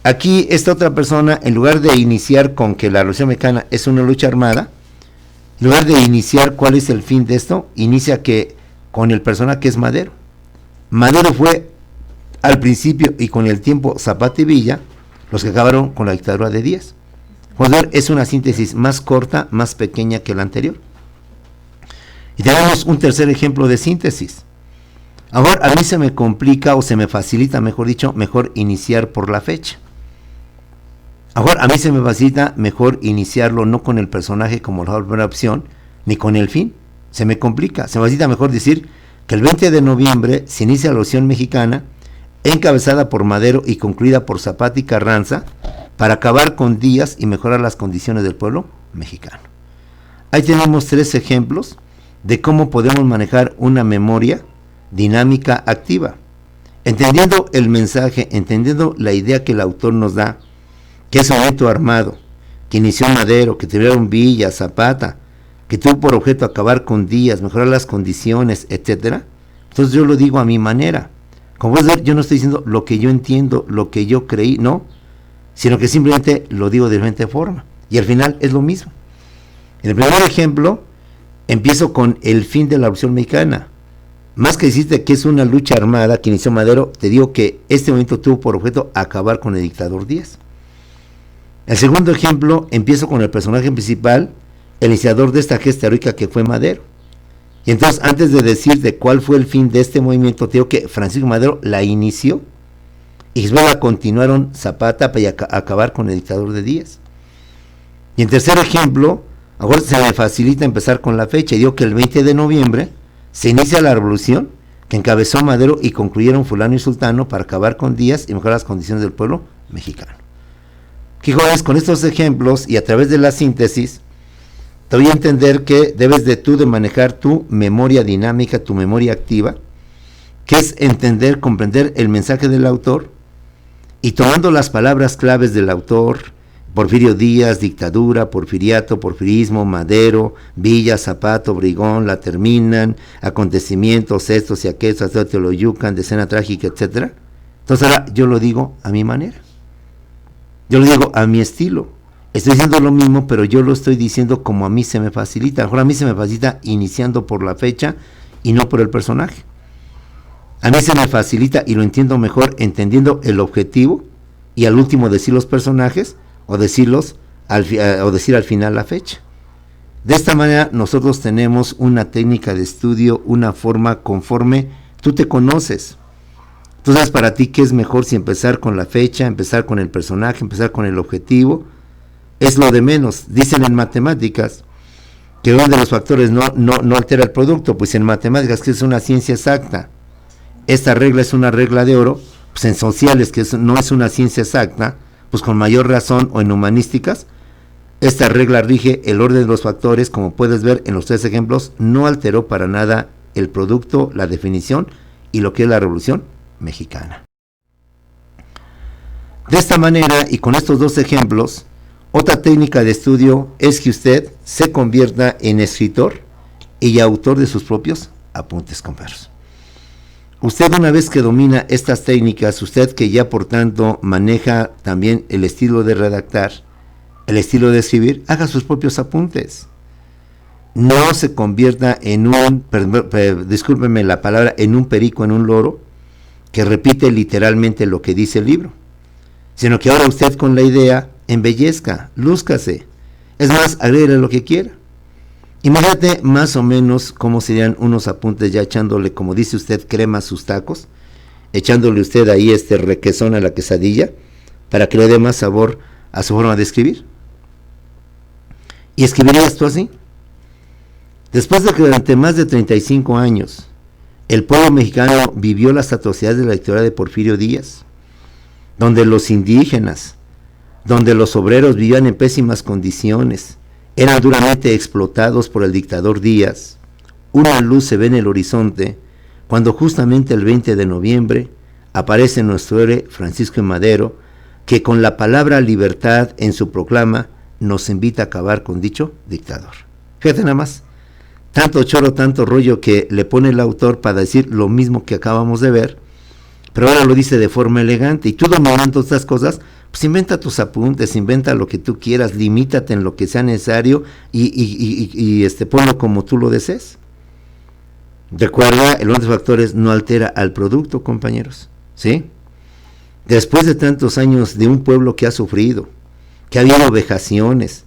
Aquí esta otra persona, en lugar de iniciar con que la Revolución Mexicana es una lucha armada, en lugar de iniciar cuál es el fin de esto, inicia que con el personaje que es Madero. Madero fue al principio y con el tiempo Zapata y Villa los que acabaron con la dictadura de Díaz. Joder, es una síntesis más corta, más pequeña que la anterior. Y tenemos un tercer ejemplo de síntesis. Ahora a mí se me complica o se me facilita, mejor dicho, mejor iniciar por la fecha. Ahora a mí se me facilita mejor iniciarlo no con el personaje como la primera opción, ni con el fin. Se me complica, se me facilita mejor decir que el 20 de noviembre se inicia la Revolución Mexicana, encabezada por Madero y concluida por Zapata y Carranza, para acabar con Díaz y mejorar las condiciones del pueblo mexicano. Ahí tenemos 3 ejemplos de cómo podemos manejar una memoria dinámica activa, entendiendo el mensaje, entendiendo la idea que el autor nos da, que es un movimiento armado, que inició Madero, que tuvieron Villa, Zapata, que tuvo por objeto acabar con Díaz, mejorar las condiciones, etcétera. Entonces yo lo digo a mi manera. Como puedes ver, yo no estoy diciendo lo que yo entiendo, lo que yo creí, no, sino que simplemente lo digo de diferente forma. Y al final es lo mismo. En el primer ejemplo, empiezo con el fin de la Revolución Mexicana. Más que decirte que es una lucha armada que inició Madero, te digo que este movimiento tuvo por objeto acabar con el dictador Díaz. El segundo ejemplo, empiezo con el personaje principal, el iniciador de esta gesta heroica que fue Madero. Y entonces, antes de decirte cuál fue el fin de este movimiento, te digo que Francisco Madero la inició y después la continuaron Zapata para acabar con el dictador de Díaz. Y en tercer ejemplo, ahora se me facilita empezar con la fecha, y digo que el 20 de noviembre se inicia la revolución que encabezó Madero y concluyeron fulano y sultano para acabar con Díaz y mejorar las condiciones del pueblo mexicano. Que jóvenes, con estos ejemplos y a través de la síntesis, te voy a entender que debes de manejar tu memoria dinámica, tu memoria activa, que es entender, comprender el mensaje del autor, y tomando las palabras claves del autor, Porfirio Díaz, dictadura, porfiriato, porfirismo, Madero, Villa, Zapata, Obregón, la terminan, acontecimientos, estos y aquellos, Teoloyucan, decena trágica, etc. Entonces ahora yo lo digo a mi manera, yo lo digo a mi estilo, estoy diciendo lo mismo, pero yo lo estoy diciendo como a mí se me facilita. Ahora a mí se me facilita iniciando por la fecha y no por el personaje. A mí se me facilita y lo entiendo mejor entendiendo el objetivo y al último decir los personajes, o decir al final la fecha. De esta manera nosotros tenemos una técnica de estudio, una forma conforme tú te conoces. Tú sabes para ti qué es mejor, si empezar con la fecha, empezar con el personaje, empezar con el objetivo. Es lo de menos. Dicen en matemáticas que uno de los factores no altera el producto, pues en matemáticas, que es una ciencia exacta, esta regla es una regla de oro. Pues en sociales, que no es una ciencia exacta, pues con mayor razón, o en humanísticas, esta regla rige el orden de los factores. Como puedes ver en los tres ejemplos, no alteró para nada el producto, la definición y lo que es la Revolución Mexicana. De esta manera, y con estos dos ejemplos, otra técnica de estudio es que usted se convierta en escritor y autor de sus propios apuntes, compañeros. Usted, una vez que domina estas técnicas, usted que ya por tanto maneja también el estilo de redactar, el estilo de escribir, haga sus propios apuntes. No se convierta en discúlpeme la palabra, en un perico, en un loro, que repite literalmente lo que dice el libro, sino que ahora usted con la idea embellezca, lúzcase. Es más, agréguele lo que quiera. Imagínate más o menos cómo serían unos apuntes ya echándole, como dice usted, crema a sus tacos, echándole usted ahí requesón a la quesadilla, para que le dé más sabor a su forma de escribir. ¿Y escribirías tú así? Después de que durante más de 35 años el pueblo mexicano vivió las atrocidades de la dictadura de Porfirio Díaz, donde los indígenas, donde los obreros vivían en pésimas condiciones, eran duramente explotados por el dictador Díaz, una luz se ve en el horizonte cuando justamente el 20 de noviembre aparece nuestro héroe Francisco I. Madero, que con la palabra libertad en su proclama nos invita a acabar con dicho dictador. Fíjate nada más, tanto choro, tanto rollo que le pone el autor para decir lo mismo que acabamos de ver, pero ahora lo dice de forma elegante. Y tú, dominando estas cosas, pues inventa tus apuntes, inventa lo que tú quieras, limítate en lo que sea necesario y ponlo como tú lo desees. Recuerda, el orden de factores no altera al producto, compañeros, ¿sí? Después de tantos años de un pueblo que ha sufrido, que ha habido vejaciones,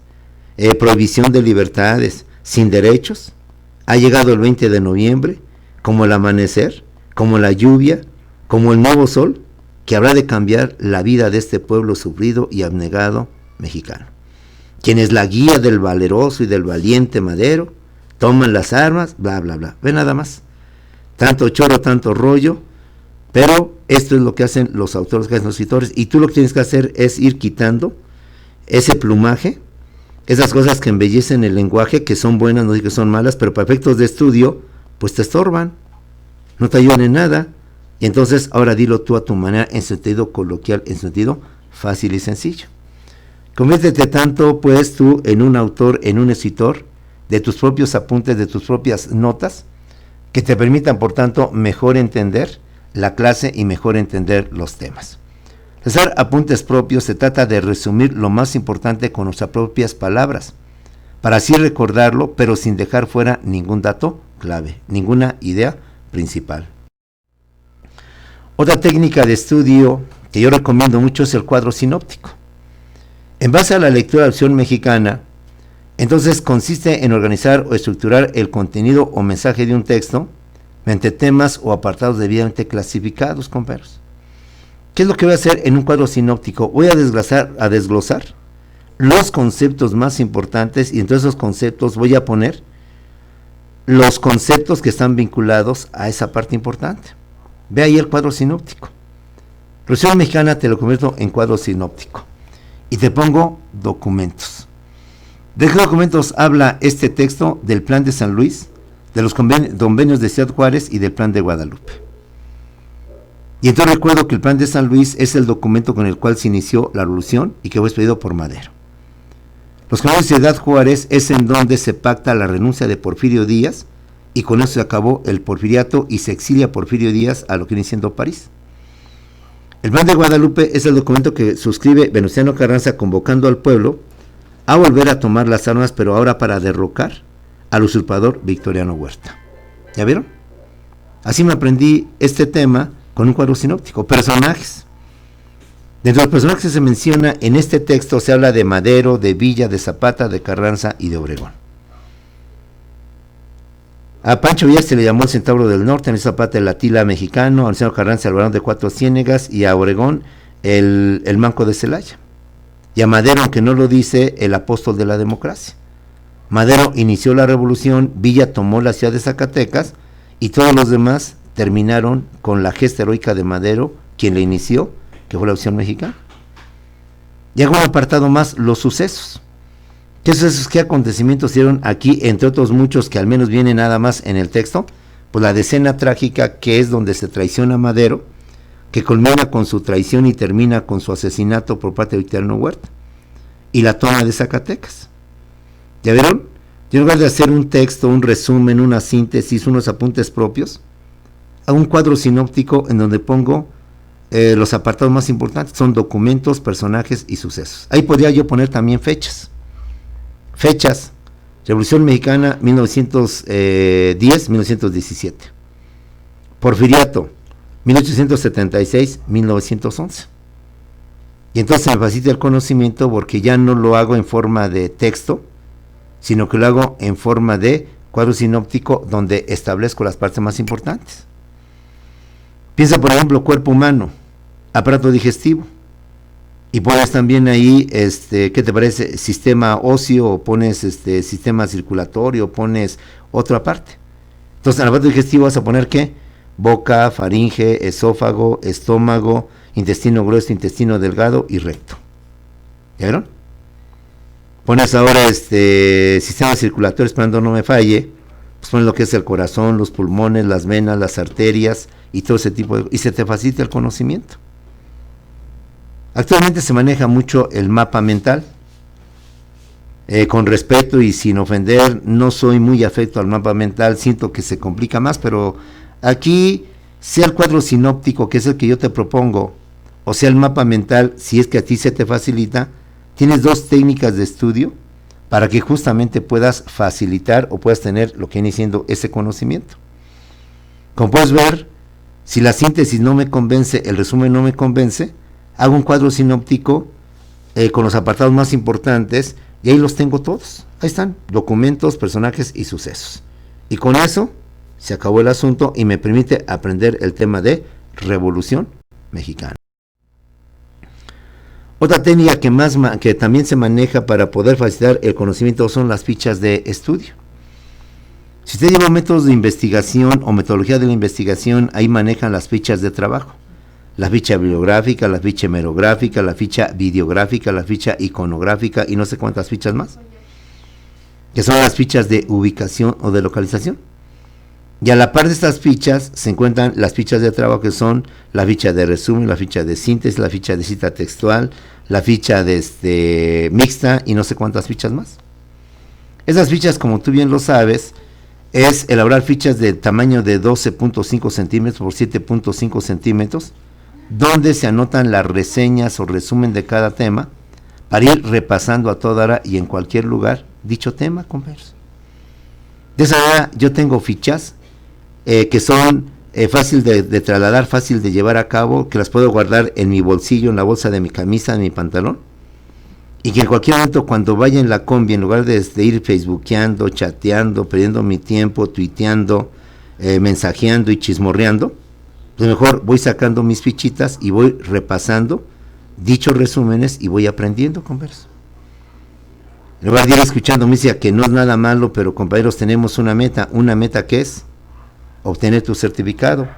prohibición de libertades, sin derechos, ha llegado el 20 de noviembre, como el amanecer, como la lluvia, como el nuevo sol, que habrá de cambiar la vida de este pueblo sufrido y abnegado mexicano. Quienes la guía del valeroso y del valiente Madero toman las armas, bla, bla, bla. Ve nada más. Tanto choro, tanto rollo, pero esto es lo que hacen los autores, que hacen los escritores, y tú lo que tienes que hacer es ir quitando ese plumaje, esas cosas que embellecen el lenguaje, que son buenas, no digo que son malas, pero para efectos de estudio, pues te estorban, no te ayudan en nada. Y entonces ahora dilo tú a tu manera, en sentido coloquial, en sentido fácil y sencillo. Conviértete tanto pues tú en un autor, en un escritor, de tus propios apuntes, de tus propias notas, que te permitan por tanto mejor entender la clase y mejor entender los temas. Hacer apuntes propios se trata de resumir lo más importante con nuestras propias palabras, para así recordarlo, pero sin dejar fuera ningún dato clave, ninguna idea principal. Otra técnica de estudio que yo recomiendo mucho es el cuadro sinóptico. En base a la lectura de la Revolución Mexicana, entonces consiste en organizar o estructurar el contenido o mensaje de un texto mediante temas o apartados debidamente clasificados, compañeros. ¿Qué es lo que voy a hacer en un cuadro sinóptico? Voy a desglosar los conceptos más importantes, y entre esos conceptos voy a poner los conceptos que están vinculados a esa parte importante. Ve ahí el cuadro sinóptico. Revolución Mexicana te lo convierto en cuadro sinóptico y te pongo documentos. ¿De qué documentos habla este texto? Del Plan de San Luis, de los convenios de Ciudad Juárez y del Plan de Guadalupe. Y entonces recuerdo que el Plan de San Luis es el documento con el cual se inició la revolución y que fue expedido por Madero. Los convenios de Ciudad Juárez es en donde se pacta la renuncia de Porfirio Díaz, y con eso se acabó el porfiriato y se exilia Porfirio Díaz a lo que viene siendo París. El Plan de Guadalupe es el documento que suscribe Venustiano Carranza convocando al pueblo a volver a tomar las armas, pero ahora para derrocar al usurpador Victoriano Huerta. ¿Ya vieron? Así me aprendí este tema con un cuadro sinóptico. Personajes. Dentro de los personajes que se menciona en este texto se habla de Madero, de Villa, de Zapata, de Carranza y de Obregón. A Pancho Villa se le llamó el Centauro del Norte, a Zapata el Atila mexicano, a Venustiano Carranza el Barón de Cuatro Ciénegas, y a Obregón el Manco de Celaya. Y a Madero, aunque no lo dice, el apóstol de la democracia. Madero inició la revolución, Villa tomó la ciudad de Zacatecas, y todos los demás terminaron con la gesta heroica de Madero, quien la inició, que fue la Revolución Mexicana. Y hago un apartado más, los sucesos. ¿Qué sucesos, qué acontecimientos dieron aquí, entre otros muchos que al menos vienen nada más en el texto? Pues la decena trágica, que es donde se traiciona a Madero, que culmina con su traición y termina con su asesinato por parte de Victoriano Huerta, y la toma de Zacatecas. ¿Ya vieron? Yo en lugar de hacer un texto, un resumen, una síntesis, unos apuntes propios, hago un cuadro sinóptico en donde pongo los apartados más importantes, son documentos, personajes y sucesos. Ahí podría yo poner también fechas. Fechas: Revolución Mexicana 1910-1917. Porfiriato 1876-1911. Y entonces me facilita el conocimiento porque ya no lo hago en forma de texto, sino que lo hago en forma de cuadro sinóptico donde establezco las partes más importantes. Piensa, por ejemplo, cuerpo humano, aparato digestivo, y pones también ahí, ¿qué te parece? Sistema óseo, o pones sistema circulatorio, pones otra parte. Entonces, en el aparato digestivo vas a poner ¿qué? Boca, faringe, esófago, estómago, intestino grueso, intestino delgado y recto. ¿Ya vieron? Pones ahora sistema circulatorio, esperando no me falle, pues pones lo que es el corazón, los pulmones, las venas, las arterias y todo ese tipo y se te facilita el conocimiento. Actualmente se maneja mucho el mapa mental. Con respeto y sin ofender, no soy muy afecto al mapa mental, siento que se complica más, pero aquí, sea el cuadro sinóptico, que es el que yo te propongo, o sea el mapa mental, si es que a ti se te facilita, tienes dos técnicas de estudio para que justamente puedas facilitar o puedas tener lo que viene siendo ese conocimiento. Como puedes ver, si la síntesis no me convence, el resumen no me convence, hago un cuadro sinóptico con los apartados más importantes y ahí los tengo todos. Ahí están, documentos, personajes y sucesos. Y con eso se acabó el asunto y me permite aprender el tema de Revolución Mexicana. Otra técnica que también se maneja para poder facilitar el conocimiento son las fichas de estudio. Si usted lleva métodos de investigación o metodología de la investigación, ahí manejan las fichas de trabajo. La ficha bibliográfica, la ficha hemerográfica, la ficha videográfica, la ficha iconográfica y no sé cuántas fichas más, que son las fichas de ubicación o de localización. Y a la par de estas fichas se encuentran las fichas de trabajo, que son la ficha de resumen, la ficha de síntesis, la ficha de cita textual, la ficha de mixta y no sé cuántas fichas más. Esas fichas, como tú bien lo sabes, es elaborar fichas de tamaño de 12.5 centímetros por 7.5 centímetros, donde se anotan las reseñas o resumen de cada tema, para ir repasando a toda hora y en cualquier lugar dicho tema, compañeros. De esa manera yo tengo fichas que son fácil de trasladar, fácil de llevar a cabo, que las puedo guardar en mi bolsillo, en la bolsa de mi camisa, en mi pantalón, y que en cualquier momento cuando vaya en la combi, en lugar de ir facebookeando, chateando, perdiendo mi tiempo, tuiteando, mensajeando y chismorreando, Pues mejor voy sacando mis fichitas y voy repasando dichos resúmenes y voy aprendiendo, compañeros. En lugar de ir escuchando música, que no es nada malo, pero compañeros, tenemos una meta que es obtener tu certificado.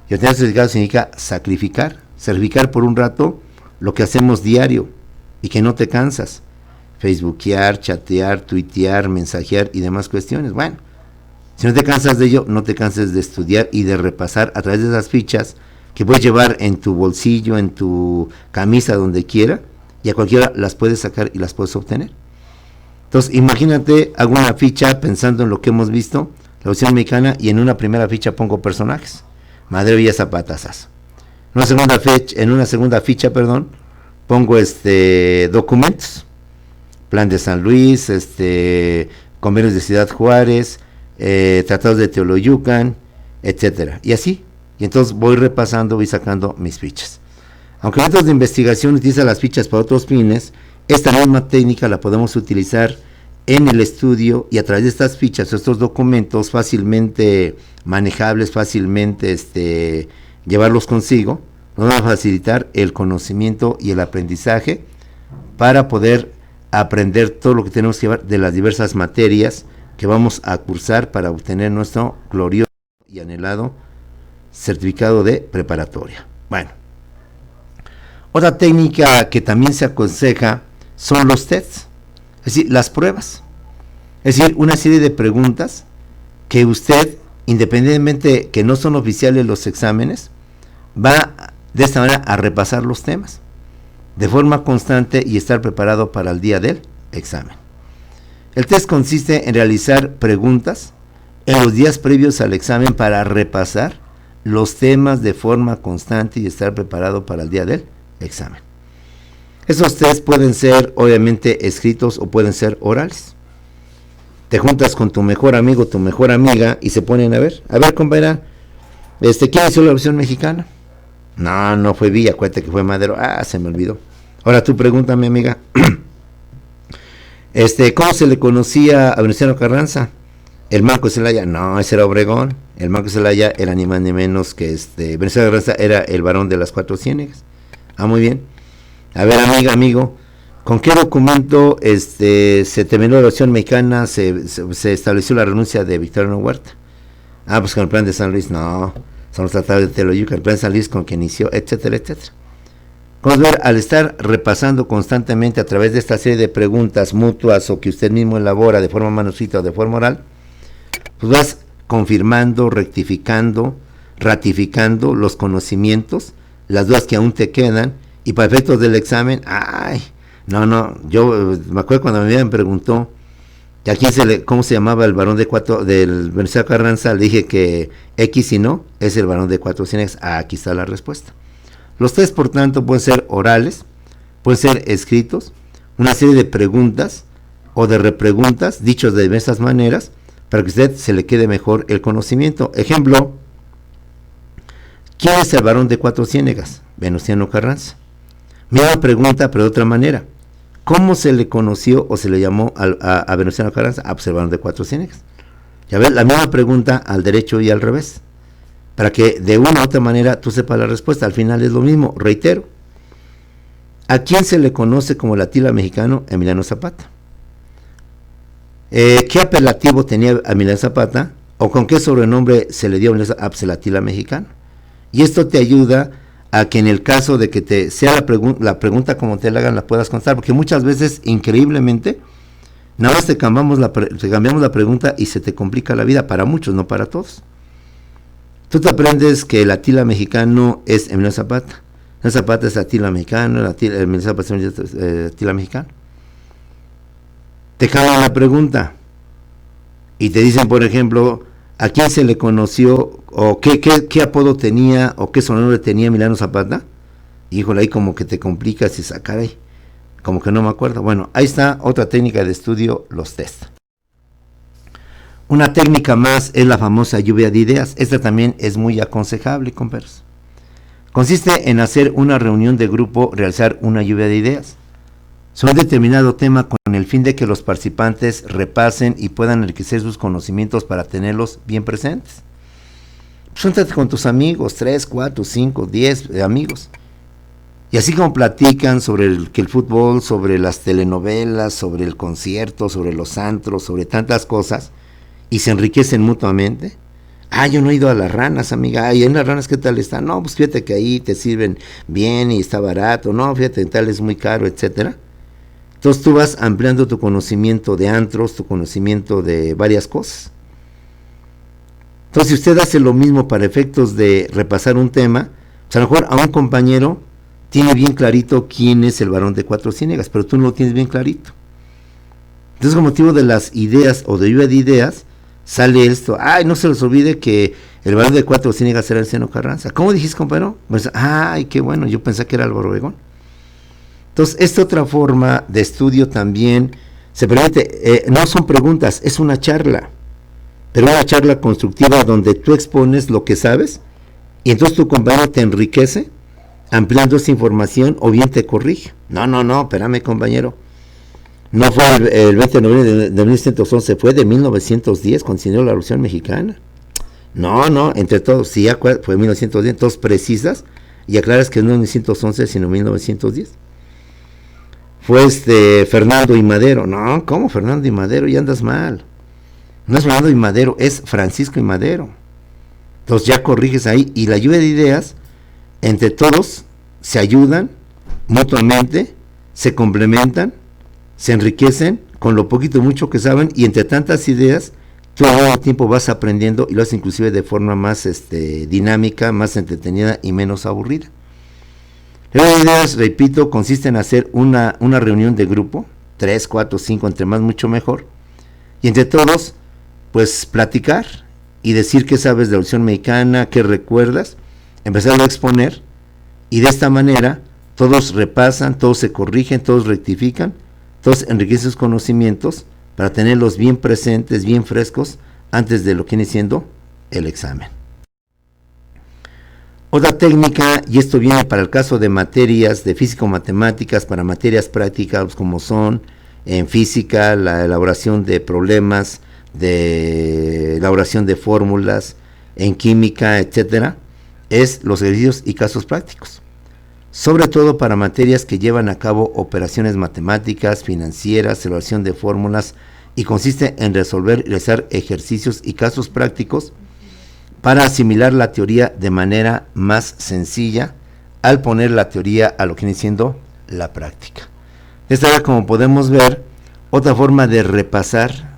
Y obtener tu certificado significa sacrificar por un rato lo que hacemos diario y que no te cansas. Facebookear, chatear, tuitear, mensajear y demás cuestiones. Bueno, si no te cansas de ello, no te canses de estudiar y de repasar a través de esas fichas que puedes llevar en tu bolsillo, en tu camisa, donde quiera, y a cualquiera las puedes sacar y las puedes obtener. Entonces, imagínate, hago una ficha pensando en lo que hemos visto, la Revolución Mexicana, y en una primera ficha pongo personajes. Madero Villa Zapatazas. En una segunda ficha, pongo documentos. Plan de San Luis, convenios de Ciudad Juárez, tratados de Teoloyucan, etcétera. Y así. Y entonces voy repasando, voy sacando mis fichas. Aunque métodos de investigación utilizan las fichas para otros fines, esta misma técnica la podemos utilizar en el estudio y a través de estas fichas, estos documentos fácilmente manejables, fácilmente llevarlos consigo, nos van a facilitar el conocimiento y el aprendizaje para poder aprender todo lo que tenemos que llevar de las diversas materias que vamos a cursar para obtener nuestro glorioso y anhelado certificado de preparatoria. Bueno, otra técnica que también se aconseja son los tests, es decir, las pruebas. Es decir, una serie de preguntas que usted, independientemente que no son oficiales los exámenes, va de esta manera a repasar los temas de forma constante y estar preparado para el día del examen. El test consiste en realizar preguntas en los días previos al examen para repasar los temas de forma constante y estar preparado para el día del examen. Esos tests pueden ser obviamente escritos o pueden ser orales. Te juntas con tu mejor amigo, tu mejor amiga y se ponen a ver, compañera, ¿quién hizo la Revolución Mexicana? No fue Villa, acuérdate que fue Madero. Se me olvidó. Ahora tú pregúntame, amiga. ¿Cómo se le conocía a Venustiano Carranza? El Manco de Celaya. No, ese era Obregón. El Manco de Celaya era ni más ni menos que Venustiano Carranza era el varón de las 4 ciénegas. Muy bien. A ver, amiga, amigo, ¿con qué documento se terminó la Revolución Mexicana? Se estableció la renuncia de Victoriano Huerta. Pues con el plan de San Luis. No, son los tratados de Teoloyucan, el plan de San Luis con que inició, etcétera, etcétera. Vamos a ver, al estar repasando constantemente a través de esta serie de preguntas mutuas o que usted mismo elabora de forma manuscrita o de forma oral, pues vas confirmando, rectificando, ratificando los conocimientos, las dudas que aún te quedan, y para efectos del examen, yo me acuerdo cuando me preguntó que aquí cómo se llamaba el varón del Venustiano Carranza, le dije que X y no, es el varón de 4 ciénegas. Aquí está la respuesta. Los test, por tanto, pueden ser orales, pueden ser escritos, una serie de preguntas o de repreguntas, dichos de diversas maneras, para que a usted se le quede mejor el conocimiento. Ejemplo, ¿quién es el varón de 4 ciénegas? Venustiano Carranza. Misma pregunta, pero de otra manera. ¿Cómo se le conoció o se le llamó a Venustiano Carranza? Pues el varón de 4 ciénegas. Ya ves, la misma pregunta al derecho y al revés, para que de una u otra manera tú sepas la respuesta. Al final es lo mismo, reitero. ¿A quién se le conoce como el Atila mexicano? Emiliano Zapata. ¿Qué apelativo tenía Emiliano Zapata? ¿O con qué sobrenombre se le dio a Emiliano Zapata? Pues el Atila mexicano. Y esto te ayuda a que en el caso de que sea la pregunta como te la hagan, la puedas contestar, porque muchas veces, increíblemente, nada más te cambiamos la pregunta y se te complica la vida, para muchos, no para todos. Tú te aprendes que el Atila mexicano es Emiliano Zapata. Emiliano Zapata es Atila mexicano, Emiliano Zapata es Atila mexicano. Te cambian la pregunta y te dicen, por ejemplo, ¿a quién se le conoció o qué apodo tenía o qué sobrenombre tenía Emiliano Zapata? Híjole, ahí como que te complicas y sacar ahí, como que no me acuerdo. Bueno, ahí está otra técnica de estudio, los test. Una técnica más es la famosa lluvia de ideas. Esta también es muy aconsejable, compañeros. Consiste en hacer una reunión de grupo, realizar una lluvia de ideas sobre un determinado tema con el fin de que los participantes repasen y puedan enriquecer sus conocimientos para tenerlos bien presentes. Júntate con tus amigos, 3, 4, 5, 10 amigos. Y así como platican sobre el fútbol, sobre las telenovelas, sobre el concierto, sobre los antros, sobre tantas cosas, y se enriquecen mutuamente. Yo no he ido a las ranas, amiga. ¿Y en las ranas qué tal están? No, pues fíjate que ahí te sirven bien y está barato. No, fíjate, tal es muy caro, etcétera. Entonces tú vas ampliando tu conocimiento de antros, tu conocimiento de varias cosas. Entonces si usted hace lo mismo para efectos de repasar un tema, pues a lo mejor a un compañero tiene bien clarito quién es el varón de Cuatro Ciénegas, pero tú no lo tienes bien clarito. Entonces, con motivo de las ideas o de lluvia de ideas, sale esto. No se les olvide que el varón de Cuatro Ciénegas era el Seno Carranza. ¿Cómo dijiste, compañero? Pues, qué bueno, yo pensé que era Álvaro Obregón. Entonces, esta otra forma de estudio también se permite, no son preguntas, es una charla, pero una charla constructiva donde tú expones lo que sabes y entonces tu compañero te enriquece ampliando esa información o bien te corrige. No, espérame, compañero. No fue el 20 de noviembre de 1911, fue de 1910, cuando se inició la Revolución Mexicana. No, entre todos, sí, fue 1910, entonces precisas y aclaras que no es 1911, sino 1910. Fue Fernando y Madero. No, ¿cómo Fernando y Madero? Ya andas mal. No es Fernando y Madero, es Francisco y Madero. Entonces ya corriges ahí, y la lluvia de ideas, entre todos, se ayudan mutuamente, se complementan, se enriquecen con lo poquito o mucho que saben, y entre tantas ideas, tú al mismo tiempo vas aprendiendo y lo haces inclusive de forma más dinámica, más entretenida y menos aburrida. La lluvia de ideas, repito, consiste en hacer una reunión de grupo, 3, 4, 5, entre más mucho mejor, y entre todos, pues platicar y decir qué sabes de la Revolución Mexicana, qué recuerdas, empezarlo a exponer, y de esta manera todos repasan, todos se corrigen, todos rectifican, todos enriquecen sus conocimientos para tenerlos bien presentes, bien frescos, antes de lo que viene siendo el examen. Otra técnica, y esto viene para el caso de materias de físico-matemáticas, para materias prácticas como son en física, la elaboración de problemas, de elaboración de fórmulas, en química, etcétera, es los ejercicios y casos prácticos, sobre todo para materias que llevan a cabo operaciones matemáticas, financieras, elaboración de fórmulas, y consiste en resolver y realizar ejercicios y casos prácticos para asimilar la teoría de manera más sencilla, al poner la teoría a lo que viene siendo la práctica. Esta era, como podemos ver, otra forma de repasar,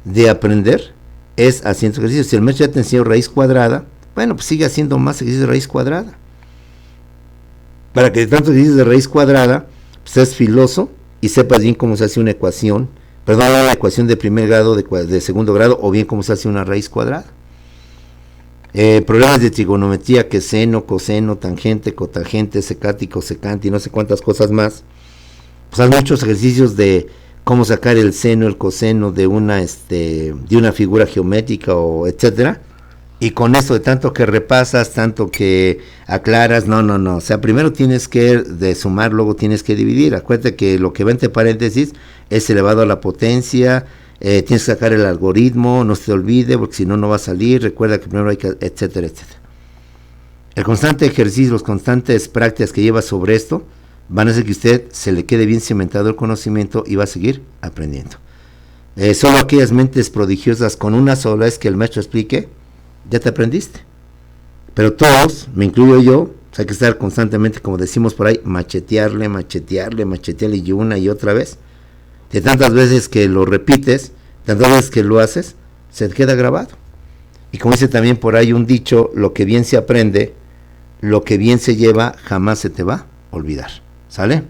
de aprender, es haciendo ejercicios. Si el maestro ya te enseñó raíz cuadrada, bueno, pues sigue haciendo más ejercicios de raíz cuadrada. Para que de tantos ejercicios de raíz cuadrada, pues seas filoso y sepas bien cómo se hace una ecuación, una ecuación de primer grado, de segundo grado, o bien cómo se hace una raíz cuadrada. Problemas de trigonometría, que seno, coseno, tangente, cotangente, secante y cosecante, y no sé cuántas cosas más. Pues hay muchos ejercicios de cómo sacar el seno, el coseno de una figura geométrica, o etcétera. Y con eso, de tanto que repasas, tanto que aclaras, no. O sea, primero tienes que de sumar, luego tienes que dividir. Acuérdate que lo que va entre paréntesis es elevado a la potencia. Tienes que sacar el algoritmo, no se te olvide, porque si no, no va a salir. Recuerda que primero hay que, etcétera, etcétera. El constante ejercicio, las constantes prácticas que lleva sobre esto, van a hacer que usted se le quede bien cimentado el conocimiento y va a seguir aprendiendo. Solo aquellas mentes prodigiosas, con una sola vez que el maestro explique, ya te aprendiste. Pero todos, me incluyo yo, hay que estar constantemente, como decimos por ahí, machetearle y una y otra vez. De tantas veces que lo repites, tantas veces que lo haces, se te queda grabado. Y como dice también por ahí un dicho, lo que bien se aprende, lo que bien se lleva, jamás se te va a olvidar. ¿Sale?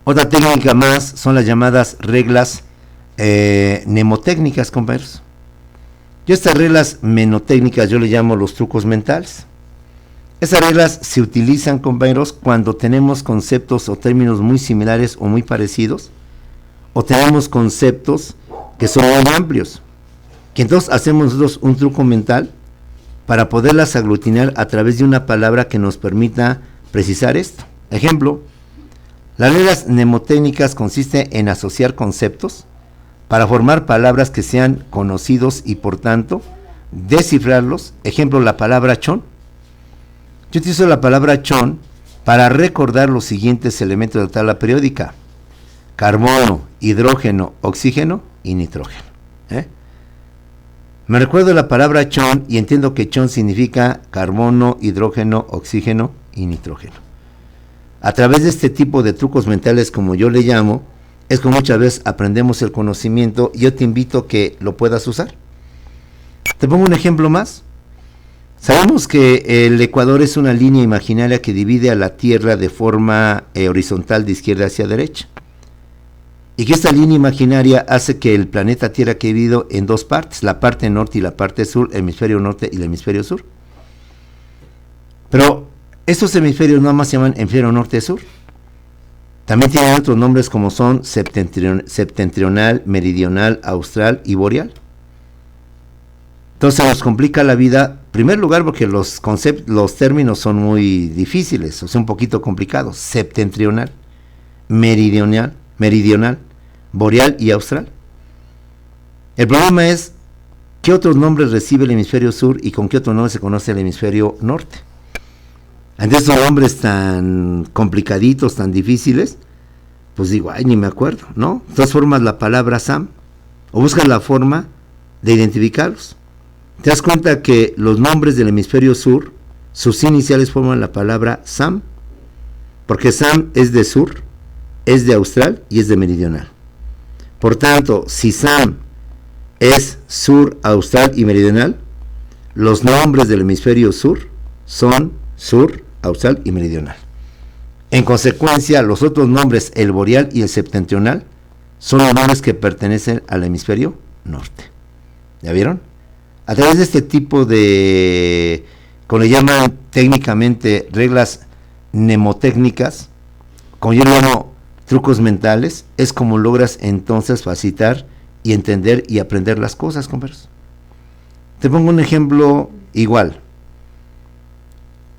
Otra técnica más son las llamadas reglas mnemotécnicas, compañeros. Yo estas reglas mnemotécnicas yo le llamo los trucos mentales. Esas reglas se utilizan, compañeros, cuando tenemos conceptos o términos muy similares o muy parecidos, o tenemos conceptos que son muy amplios, que entonces hacemos nosotros un truco mental para poderlas aglutinar a través de una palabra que nos permita precisar esto. Ejemplo, las reglas mnemotécnicas consisten en asociar conceptos para formar palabras que sean conocidos y por tanto descifrarlos. Ejemplo, la palabra chon. Yo utilizo la palabra chon para recordar los siguientes elementos de la tabla periódica: carbono, hidrógeno, oxígeno y nitrógeno. Me recuerdo la palabra chon y entiendo que chon significa carbono, hidrógeno, oxígeno y nitrógeno. A través de este tipo de trucos mentales, como yo le llamo, es que muchas veces aprendemos el conocimiento y yo te invito a que lo puedas usar. Te pongo un ejemplo más. Sabemos que el Ecuador es una línea imaginaria que divide a la Tierra de forma horizontal de izquierda hacia derecha. Y que esta línea imaginaria hace que el planeta Tierra quede dividido en dos partes, la parte norte y la parte sur, el hemisferio norte y el hemisferio sur. Pero estos hemisferios no más se llaman hemisferio norte y sur. También tienen otros nombres como son septentrional, meridional, austral y boreal. Entonces nos complica la vida, en primer lugar porque los términos son muy difíciles, o sea, un poquito complicados. Septentrional, meridional, boreal y austral. El problema es qué otros nombres recibe el hemisferio sur y con qué otro nombre se conoce el hemisferio norte. Ante esos nombres tan complicaditos, tan difíciles, pues digo, ay, ni me acuerdo, ¿no? Entonces formas la palabra SAM o buscas la forma de identificarlos. Te das cuenta que los nombres del hemisferio sur, sus iniciales forman la palabra SAM, porque SAM es de sur, es de austral y es de meridional. Por tanto, si SAM es sur, austral y meridional, los nombres del hemisferio sur son sur, austral y meridional. En consecuencia, los otros nombres, el boreal y el septentrional, son los nombres que pertenecen al hemisferio norte. ¿Ya vieron? A través de este tipo de, como le llaman técnicamente, reglas mnemotécnicas, como yo le llamo trucos mentales, es como logras entonces facilitar y entender y aprender las cosas, compañeros. Te pongo un ejemplo igual.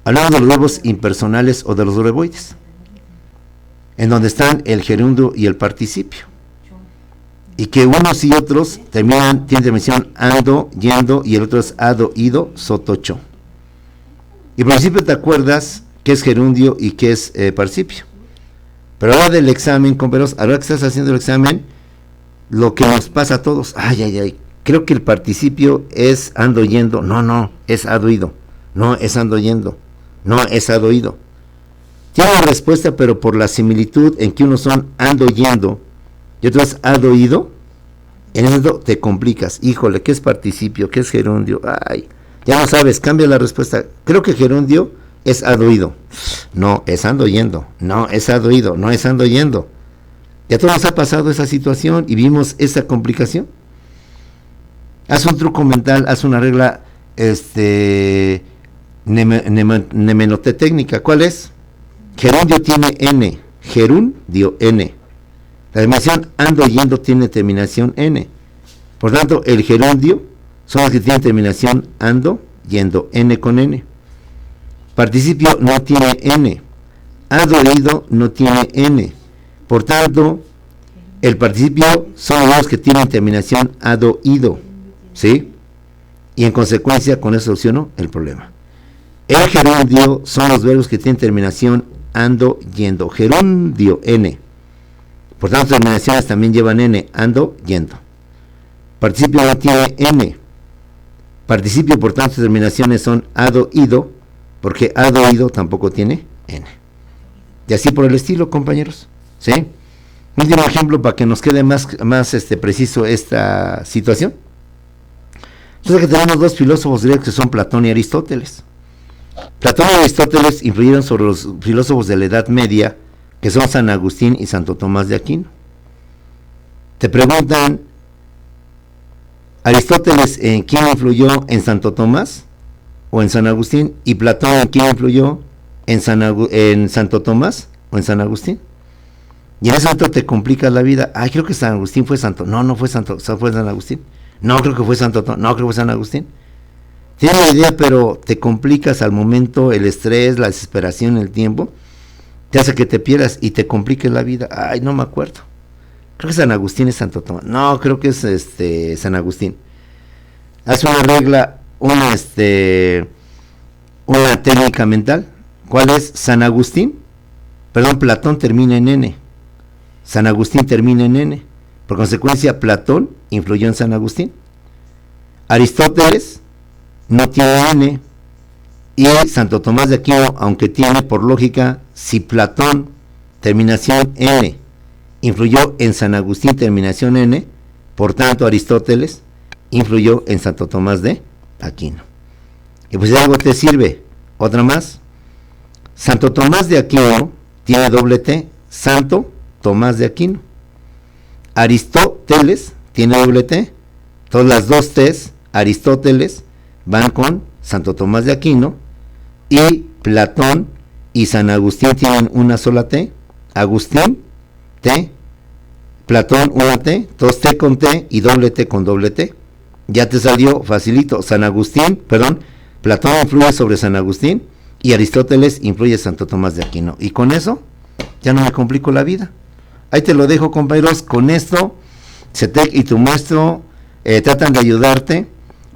Hablamos de los verbos impersonales o de los verboides, en donde están el gerundio y el participio, y que unos y otros tienen terminación ando, yendo, y el otro es ado, ido, sotocho. Y por principio te acuerdas qué es gerundio y qué es participio. Pero ahora del examen, compañeros, ahora que estás haciendo el examen, lo que nos pasa a todos, creo que el participio es ando, yendo, no, es ado, ido, no, es ando, yendo, no, es ado, ido. Tiene la respuesta, pero por la similitud en que unos son ando, yendo y otros ado, ido, en eso te complicas. Híjole, ¿qué es participio? ¿Qué es gerundio? Ya no sabes, cambia la respuesta. Creo que gerundio es ado, ido. No, es ando, yendo. No, es ado, ido. No, es ando, yendo. Ya todos nos ha pasado esa situación y vimos esa complicación. Haz un truco mental, haz una regla mnemenotécnica. ¿Cuál es? Gerundio tiene N. Gerundio N. La terminación ando, yendo tiene terminación N. Por tanto, el gerundio son los que tienen terminación ando, yendo, N con N. Participio no tiene N. Ado, ido no tiene N. Por tanto, el participio son los que tienen terminación ado, ido. ¿Sí? Y en consecuencia, con eso soluciono el problema. El gerundio son los verbos que tienen terminación ando, yendo. Gerundio N. Por tanto, terminaciones también llevan N, ando, yendo. Participio no tiene N. Participio, por tanto, terminaciones son ado, ido, porque ado, ido tampoco tiene N. Y así por el estilo, compañeros. ¿Sí? Un último ejemplo para que nos quede más preciso esta situación. Entonces que tenemos dos filósofos griegos que son Platón y Aristóteles. Platón y Aristóteles influyeron sobre los filósofos de la Edad Media, que son San Agustín y Santo Tomás de Aquino. Te preguntan, ¿Aristóteles en quién influyó? ¿En Santo Tomás o en San Agustín? ¿Y Platón en quién influyó? ¿En Santo Tomás o en San Agustín? Y en ese momento te complicas la vida. Creo que San Agustín fue santo. No fue santo, fue San Agustín. No, creo que fue Santo Tomás. No, creo que fue San Agustín. Tienes la idea, pero te complicas al momento, el estrés, la desesperación, el tiempo, te hace que te pierdas y te compliques la vida. No me acuerdo. Creo que San Agustín es Santo Tomás. No, creo que es San Agustín. Haz una regla una técnica mental. ¿Cuál es? San Agustín, Platón termina en N, San Agustín termina en N, por consecuencia Platón influyó en San Agustín. Aristóteles no tiene N, y Santo Tomás de Aquino, aunque tiene, por lógica, si Platón terminación N influyó en San Agustín terminación N, por tanto Aristóteles influyó en Santo Tomás de Aquino. Y pues si algo te sirve, otra más. Santo Tomás de Aquino tiene doble T, Santo Tomás de Aquino. Aristóteles tiene doble T, todas las dos T's, Aristóteles, van con Santo Tomás de Aquino, y Platón y San Agustín tienen una sola T, Agustín, T, Platón una T, dos T con T y doble T con doble T. Ya te salió facilito. Platón influye sobre San Agustín y Aristóteles influye Santo Tomás de Aquino. Y con eso ya no me complico la vida. Ahí te lo dejo, compañeros. Con esto, CETEC y tu maestro tratan de ayudarte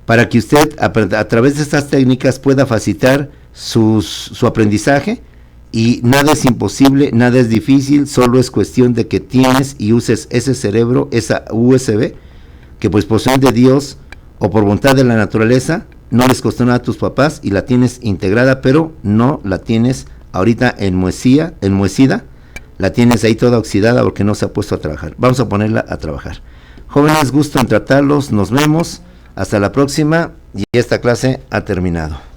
para que usted a través de estas técnicas pueda facilitar su aprendizaje. Y nada es imposible, nada es difícil, solo es cuestión de que tienes y uses ese cerebro, esa USB, que pues poseen de Dios o por voluntad de la naturaleza, no les costó nada a tus papás y la tienes integrada, pero no la tienes ahorita enmohecida, la tienes ahí toda oxidada porque no se ha puesto a trabajar. Vamos a ponerla a trabajar. Jóvenes, gusto en tratarlos, nos vemos, hasta la próxima, y esta clase ha terminado.